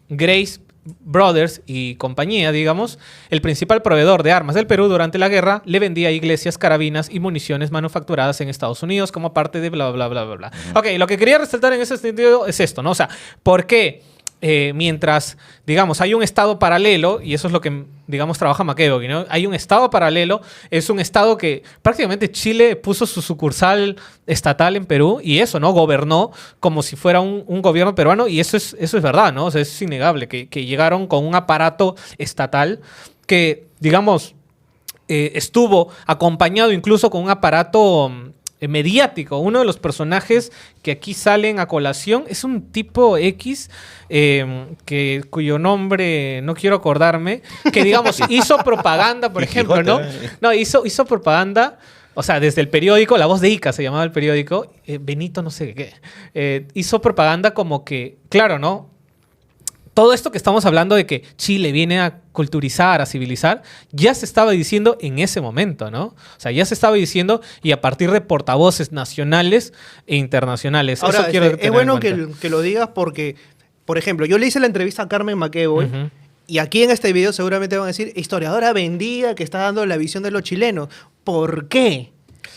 Grace Brothers y compañía, digamos, el principal proveedor de armas del Perú durante la guerra, le vendía a Iglesias carabinas y municiones manufacturadas en Estados Unidos como parte de bla, bla, bla, bla, bla. Ok, lo que quería resaltar en ese sentido es esto, ¿no? O sea, ¿por qué mientras, digamos, hay un estado paralelo, y eso es lo que, digamos, trabaja McEvoy, ¿no? Hay un estado paralelo, es un estado que prácticamente Chile puso su sucursal estatal en Perú y eso, ¿no? Gobernó como si fuera un gobierno peruano y eso es verdad, ¿no? O sea, es innegable que llegaron con un aparato estatal que, digamos, estuvo acompañado incluso con un aparato mediático. Uno de los personajes que aquí salen a colación es un tipo X cuyo nombre no quiero acordarme, que digamos hizo propaganda, por Y ejemplo, Quijote, ¿no? No, hizo propaganda. o sea, desde el periódico, La Voz de Ica se llamaba el periódico, Benito no sé qué, hizo propaganda como que, claro, ¿no? Todo esto que estamos hablando de que Chile viene a culturizar, a civilizar, ya se estaba diciendo en ese momento, ¿no? O sea, ya se estaba diciendo y a partir de portavoces nacionales e internacionales. Ahora, Eso quiero es tener bueno en cuenta. que lo digas porque, por ejemplo, yo le hice la entrevista a Carmen McEvoy. Ujú. Y aquí en este video seguramente van a decir, historiadora vendida que está dando la visión de los chilenos. ¿Por qué?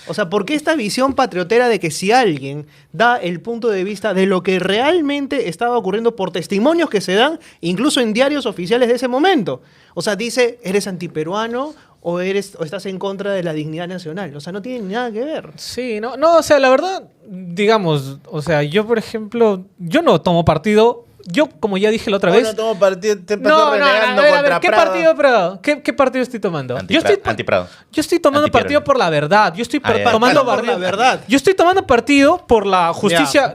O sea, ¿por qué esta visión patriotera de que si alguien da el punto de vista de lo que realmente estaba ocurriendo por testimonios que se dan, incluso en diarios oficiales de ese momento? O sea, dice, ¿eres antiperuano o estás en contra de la dignidad nacional? O sea, no tiene nada que ver. Sí, no, o sea, la verdad, digamos, o sea, yo, por ejemplo, yo no tomo partido. Yo, como ya dije la otra vez... No tomo partido, te empezó No, renegando a ver, contra ¿qué Prado. partido, Prado? ¿Qué partido estoy tomando? Antiprado. Yo estoy tomando Antipiero. partido por la verdad. Yo estoy ya. tomando Por la verdad. Yo estoy tomando partido por la justicia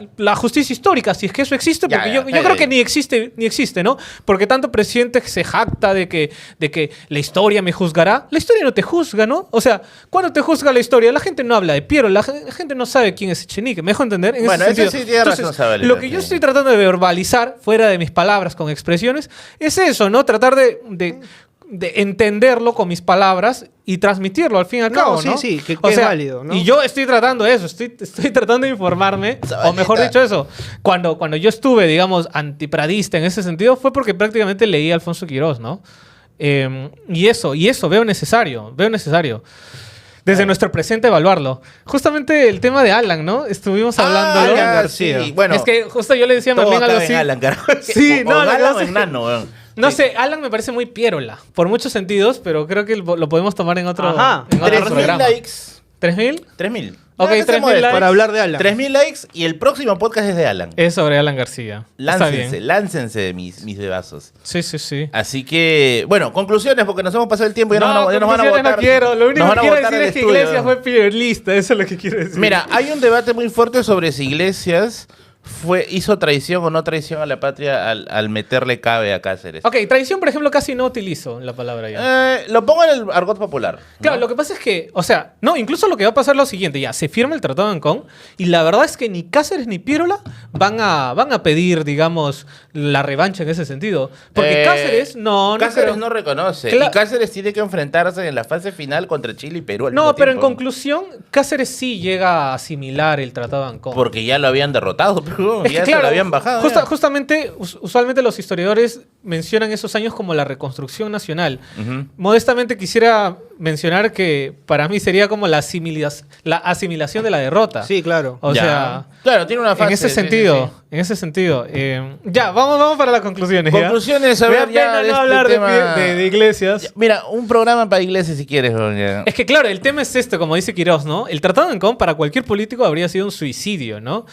histórica, si es que eso existe, porque yo creo que ni existe, ¿no? Porque tanto presidente se jacta de que la historia me juzgará. La historia no te juzga, ¿no? O sea, ¿cuándo te juzga la historia? La gente no habla de Piero, la gente no sabe quién es Echenique. ¿Me dejo entender? En Bueno, ese eso sentido. sí tiene responsabilidad, Lo que yo sí. estoy tratando de verbalizar, fuera de mis palabras, con expresiones, es eso, ¿no? Tratar de entenderlo con mis palabras y transmitirlo al fin y al No, cabo, sí, ¿no? sí, que O es sea, válido, ¿no? Y yo estoy tratando eso, estoy tratando de informarme, o mejor dicho eso, cuando yo estuve, digamos, antipradista en ese sentido, fue porque prácticamente leí a Alfonso Quirós, ¿no? Y eso veo necesario. Desde nuestro presente evaluarlo. Justamente el tema de Alan, ¿no? Estuvimos hablando. Alan García. Sí, bueno. Es que justo yo le decía a todo Merlín algo acaba así. en Alan, carajo. Sí, O no, lo que Alan pasa o es que- enano, weón. No Sí. sé, Alan me parece muy piérola, por muchos sentidos, pero creo que lo podemos tomar en otro, Ajá. en otro 3.000 programa. likes. ¿3.000? 3.000. Ok, Ya, ¿qué 3.000 hacemos de esto? likes. Para hablar de Alan. 3.000 likes y el próximo podcast es de Alan. Es sobre Alan García. Está bien. Láncense mis bebazos. Sí. Así que, bueno, conclusiones, porque nos hemos pasado el tiempo y ya nos van a conclusiones votar. no quiero. Lo único nos que van a quiero votar decir del es que estudio. Iglesias fue piolista. Eso es lo que quiero decir. Mira, hay un debate muy fuerte sobre si Iglesias hizo traición o no traición a la patria al meterle cabe a Cáceres. Ok, traición, por ejemplo, casi no utilizo la palabra ya. Lo pongo en el argot popular. ¿no? Claro, lo que pasa es que, o sea, no, incluso lo que va a pasar es lo siguiente, ya, se firma el Tratado de Ancón y la verdad es que ni Cáceres ni Piérola van a pedir, digamos, la revancha en ese sentido. Porque Cáceres no Cáceres creo. no reconoce. Cla- Y Cáceres tiene que enfrentarse en la fase final contra Chile y Perú al No, mismo pero en tiempo. conclusión, Cáceres sí llega a asimilar el Tratado de Ancón. Porque ya lo habían derrotado, pero Es que, ya se claro, lo habían bajado. ya. justamente, usualmente los historiadores mencionan esos años como la reconstrucción nacional. Ujú. Modestamente quisiera mencionar que para mí sería como la asimilación de la derrota. Sí, claro. O Ya. sea, Claro, tiene una fase. en ese sí, sentido, sí, sí. en ese sentido. Ya, vamos para las conclusiones. ¿ya? Conclusiones, a Me da ver, ya pena de no este hablar tema. de iglesias. Ya, mira, un programa para iglesias si quieres. ya. Es que claro, el tema es esto, como dice Quirós, ¿no? El Tratado de Ancón para cualquier político habría sido un suicidio, ¿no?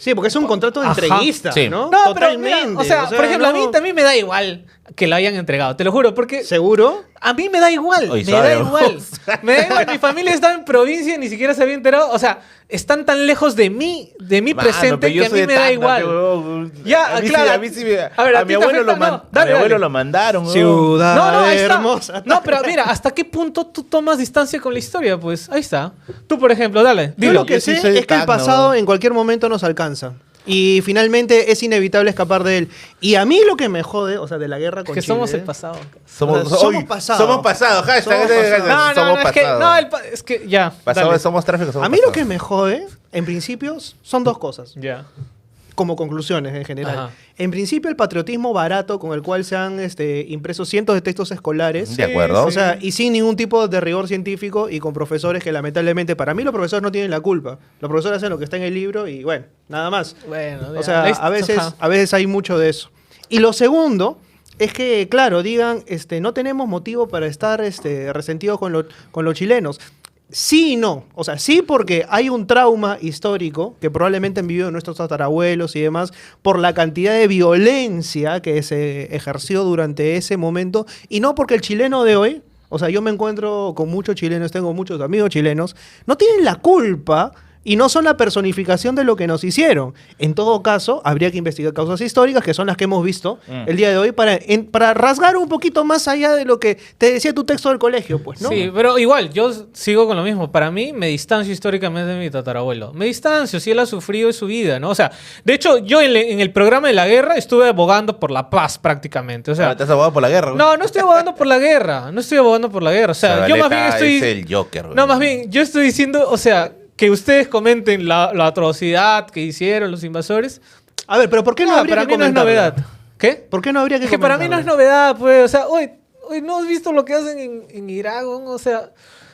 Sí, porque es un contrato de Ajá. entreguista, Sí. ¿no? No, pero mira, Totalmente. o sea, por ejemplo, a mí no- también me da igual que lo hayan entregado, te lo juro, porque ¿Seguro? a mí me da igual, Oye, me da sabemos. igual. Me da igual, mi familia estaba en provincia y ni siquiera se había enterado, o sea, están tan lejos de mí Mano, presente pero yo que a soy mí de me da Tacna, igual. huevón. Ya, a mí claro. Sí, a mí sí me- A ver, ¿a a mi ti te abuelo afecta? lo No, dale, a mi abuelo dale. lo mandaron. huevón. Ciudad No, ahí está. hermosa. No, pero mira, ¿hasta qué punto tú tomas distancia con la historia? Pues ahí está. Tú, por ejemplo, dale, Yo dilo. lo que Yo sí sé soy de es que el Tacna, pasado ¿no? en cualquier momento nos alcanza. Y finalmente es inevitable escapar de él. Y a mí lo que me jode, o sea, de la guerra con Que Chile, somos el pasado. Somos, O sea, somos hoy, pasado. Somos pasado. Hashtag, Somos hashtag, pasado. No, somos es que, pasado. no, es que ya. Pasado, dale. somos tráfico, somos A mí lo pasado. que me jode, en principio, son dos cosas. Ya. Como conclusiones en general. Ajá. En principio, el patriotismo barato con el cual se han impreso cientos de textos escolares. De acuerdo. O sea, y sin ningún tipo de rigor científico y con profesores que lamentablemente, para mí los profesores no tienen la culpa. Los profesores hacen lo que está en el libro y bueno, nada más. Bueno, O sea, a veces hay mucho de eso. Y lo segundo es que, claro, digan, no tenemos motivo para estar resentidos con los chilenos. Sí y no. O sea, sí porque hay un trauma histórico que probablemente han vivido nuestros tatarabuelos y demás por la cantidad de violencia que se ejerció durante ese momento y no porque el chileno de hoy, o sea, yo me encuentro con muchos chilenos, tengo muchos amigos chilenos, no tienen la culpa y no son la personificación de lo que nos hicieron. En todo caso, habría que investigar causas históricas, que son las que hemos visto el día de hoy, para rasgar un poquito más allá de lo que te decía tu texto del colegio, pues, ¿no? Sí, pero igual, yo sigo con lo mismo. Para mí, me distancio históricamente de mi tatarabuelo. Me distancio, si él ha sufrido de su vida, ¿no? O sea, de hecho, yo en el programa de la guerra estuve abogando por la paz prácticamente. O sea, ¿Estás abogado por la guerra? no, no estoy abogando por la guerra. No estoy abogando por la guerra. O sea, yo más bien Zabaleta estoy... es el Joker, güey. No, más bien, yo estoy diciendo, o sea, que ustedes comenten la atrocidad que hicieron los invasores. A ver, pero ¿por qué no habría para que mí no es comentarla? novedad. ¿Qué? ¿Por qué no habría que Es que para mí no es comentarla? novedad, pues. O sea, hoy no has visto lo que hacen en Irak, ¿no? O sea,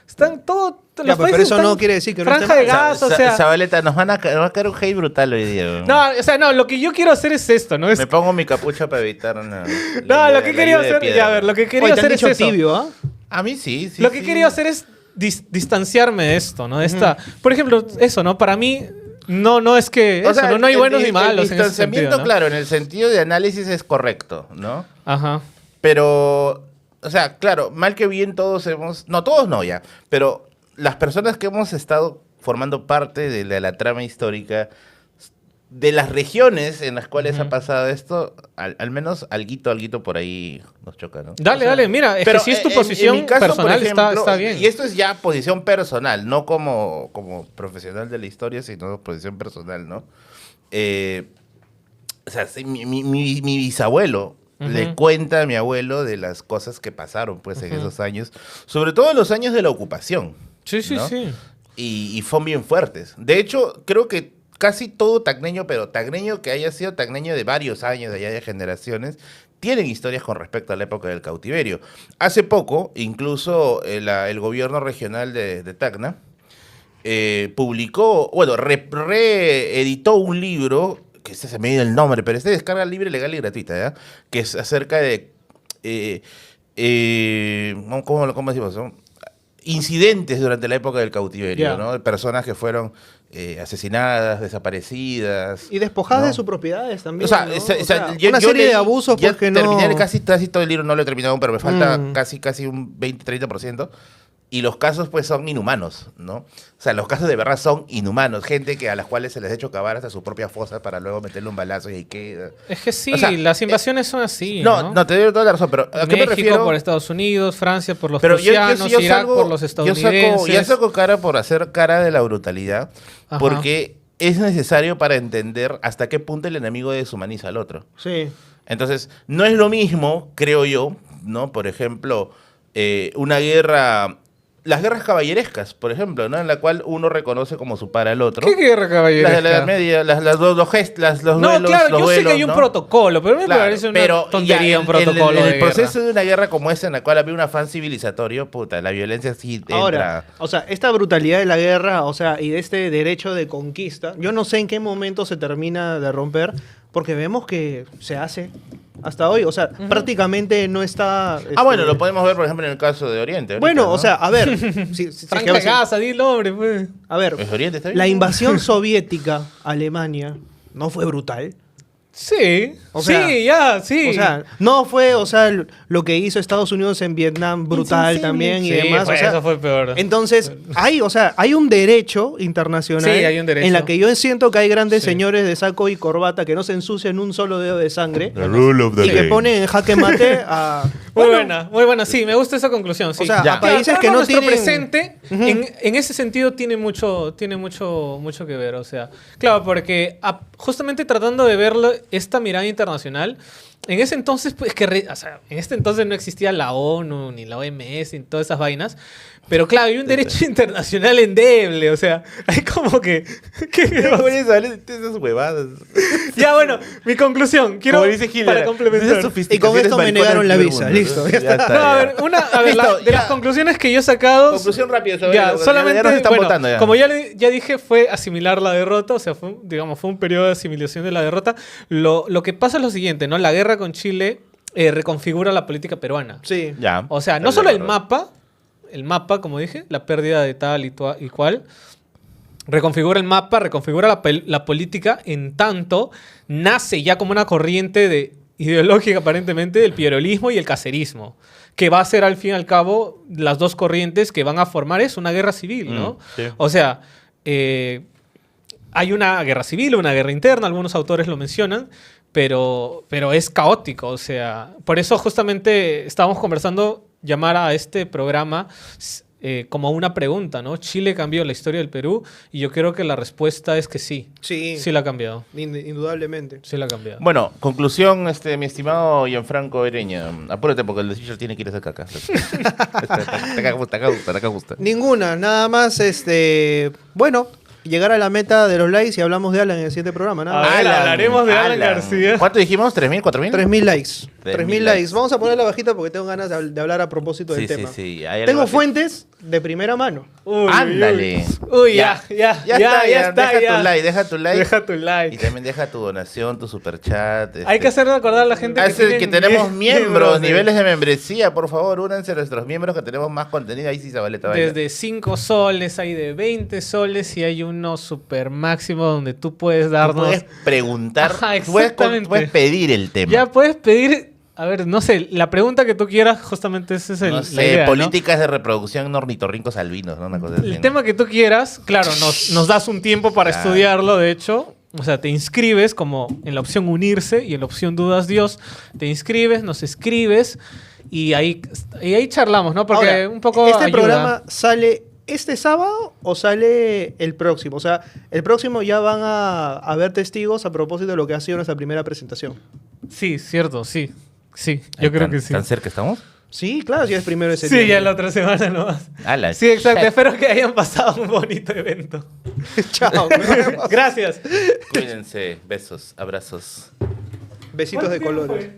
están todos... Ya, pues, pero eso no quiere decir que no esté franja de mal. gas, o sea... Zabaleta, nos va a caer un hate brutal hoy día, güey. No, o sea, no, lo que yo quiero hacer es esto, ¿no? Es... Me pongo mi capucha para evitar una... No, lo que quería hacer... Ya, a ver, lo que quería Oye, te han hacer es dicho eso. tibio, ¿ah? A mí sí. Lo que quería hacer es distanciarme de esto, ¿no? De esta... Por ejemplo, eso, ¿no? Para mí... No es que... O eso, sea, no hay buenos ni malos El en ese distanciamiento, sentido, ¿no? claro, en el sentido de análisis es correcto, ¿no? Ajá. Pero, o sea, claro, mal que bien todos hemos... No, todos no ya, pero las personas que hemos estado formando parte de la trama histórica de las regiones en las cuales ha pasado esto, al menos alguito por ahí nos choca, ¿no? Dale, mira, es Pero que si es tu en posición mi caso, por personal, ejemplo, está bien. Y esto es ya posición personal, no como profesional de la historia, sino posición personal, ¿no? O sea, sí, mi bisabuelo le cuenta a mi abuelo de las cosas que pasaron, pues, en esos años, sobre todo en los años de la ocupación. Sí, ¿no? sí. Y fueron bien fuertes. De hecho, creo que casi todo tacneño, pero tacneño que haya sido tacneño de varios años, de allá de generaciones, tienen historias con respecto a la época del cautiverio. Hace poco, incluso el gobierno regional de Tacna publicó, bueno, reeditó un libro, que se me dio el nombre, pero es de descarga libre, legal y gratuita, ¿ya? Que es acerca de... ¿cómo decimos? ¿No? Incidentes durante la época del cautiverio, ¿no? Personas que fueron asesinadas, desaparecidas. Y despojadas ¿no? de sus propiedades también. O sea, ¿no? yo Una serie leí- de abusos ya porque no... terminé casi todo el libro, no lo he terminado aún, pero me falta casi un 20-30%. Y los casos, pues, son inhumanos, ¿no? O sea, los casos de verdad son inhumanos. Gente a las cuales se les ha hecho cavar hasta su propia fosa para luego meterle un balazo y ahí queda. Es que sí, O sea, las invasiones son así, No, te doy toda la razón, pero ¿a qué me México refiero? por Estados Unidos, Francia por los Pero prusianos, Irak por los estadounidenses. Yo saco cara por hacer cara de la brutalidad, Ajá. porque es necesario para entender hasta qué punto el enemigo deshumaniza al otro. Sí. Entonces, no es lo mismo, creo yo, ¿no? Por ejemplo, una guerra... Las guerras caballerescas, por ejemplo, ¿no? En la cual uno reconoce como su par al otro. ¿Qué guerra caballeresca? Las de la Edad Media, los gestos, los No, duelos, claro, los yo sé que duelos, hay un ¿no? protocolo, pero me Claro, parece una pero tontería ya un protocolo en de el proceso guerra. de una guerra como esa, en la cual había un afán civilizatorio, puta, la violencia sí entra. Ahora, o sea, esta brutalidad de la guerra, o sea, y de este derecho de conquista, yo no sé en qué momento se termina de romper, porque vemos que se hace hasta hoy, o sea, prácticamente no está... Bueno, lo podemos ver, por ejemplo, en el caso de Oriente. ahorita, Bueno, ¿no? o sea, a ver, Franja de Gaza, dilo, hombre, pues. a ver, ¿Es Oriente, está bien? la invasión soviética a Alemania no fue brutal. Sí, O sea, sí, ya, sí. O sea, no fue, o sea, lo que hizo Estados Unidos en Vietnam brutal Insensible. también y Sí, demás. fue- o sea, eso fue peor. Entonces, hay un derecho internacional Sí, hay un derecho. en la que yo siento que hay grandes Sí. señores de saco y corbata que no se ensucian un solo dedo de sangre The rule of the y que day. ponen en jaque mate a... Muy bueno, muy buena, sí, me gusta esa conclusión. Sí. O sea, Ya. a países Claro, que no nuestro tienen... presente, en ese sentido, tiene mucho que ver. O sea, claro, porque justamente tratando de verlo, esta mirada internacional, en ese entonces, pues, o sea, en este entonces no existía la ONU, ni la OMS, ni todas esas vainas. Pero claro, hay un derecho internacional endeble. O sea, hay como que... Esas huevadas. Ya, bueno, mi conclusión. Quiero Como dice Hitler, para complementar. Y con esto me negaron la visa. Listo, ya está. No, a ver, Listo, de las ya. conclusiones que yo he sacado. Conclusión rápida sobre Ya, lo- solamente, ya nos están bueno, votando ya. como ya dije, fue asimilar la derrota, o sea, fue un periodo de asimilación de la derrota. Lo que pasa es lo siguiente, ¿no? La guerra con Chile reconfigura la política peruana. Sí. Ya. O sea, no solo el mapa, como dije, la pérdida de tal y cual, reconfigura el mapa, reconfigura la política, en tanto nace ya como una corriente ideológica aparentemente del pierolismo y el cacerismo, que va a ser al fin y al cabo las dos corrientes que van a formar una guerra civil, ¿no? Sí. O sea, hay una guerra civil, una guerra interna, algunos autores lo mencionan, pero es caótico. O sea, por eso justamente estábamos conversando llamar a este programa como una pregunta, ¿no? ¿Chile cambió la historia del Perú? Y yo creo que la respuesta es que sí. Sí, Sí la ha cambiado. indudablemente. Sí la ha cambiado. Bueno, conclusión, mi estimado Gianfranco Ereña. Apúrate porque el decision tiene que ir a hacer caca. Te acá gusta. Ninguna, nada más, bueno, llegar a la meta de los likes y hablamos de Alan en el siguiente programa, nada más. A ver, hablaremos de Alan García. ¿Cuánto dijimos? ¿3.000? ¿4.000? 3.000 likes. 3.000 3.000 likes. likes. Vamos a ponerla bajita porque tengo ganas de hablar a propósito del Sí, tema. sí. Tengo fuentes de primera mano. Uy, Ándale. Uy, ya está. Deja tu like. Deja tu Y like. también deja tu donación, tu superchat. Hay que hacer recordar a la gente Que tenemos miembros, de- niveles de membresía. Por favor, únanse a nuestros miembros que tenemos más contenido. Ahí sí, Zabaleta baila. Desde 5 soles, hay de 20 soles y hay uno super máximo donde tú puedes Tú darnos... puedes preguntar, Ajá, puedes exactamente. puedes pedir el tema. Ya puedes pedir, a ver, no sé, la pregunta que tú quieras, justamente ese es No la sé, idea, ¿no? políticas de reproducción en ornitorrincos albinos, ¿no? Una cosa así, El ¿no? tema que tú quieras, claro, nos das un tiempo para Claro. estudiarlo, de hecho. O sea, te inscribes como en la opción unirse y en la opción dudas Dios. Te inscribes, nos escribes y ahí charlamos, ¿no? Porque Ahora, un poco ¿este ayuda. programa sale este sábado o sale el próximo? O sea, el próximo ya van a haber testigos a propósito de lo que ha sido nuestra primera presentación. Sí, cierto, sí. Sí, yo creo que sí. ¿Tan cerca estamos? Sí, claro, ya es primero de Sí, septiembre. ya la otra semana nomás. Ala, Sí, exacto. shit. Espero que hayan pasado un bonito evento. Chao. Gracias. Cuídense, besos, abrazos. Besitos de colores.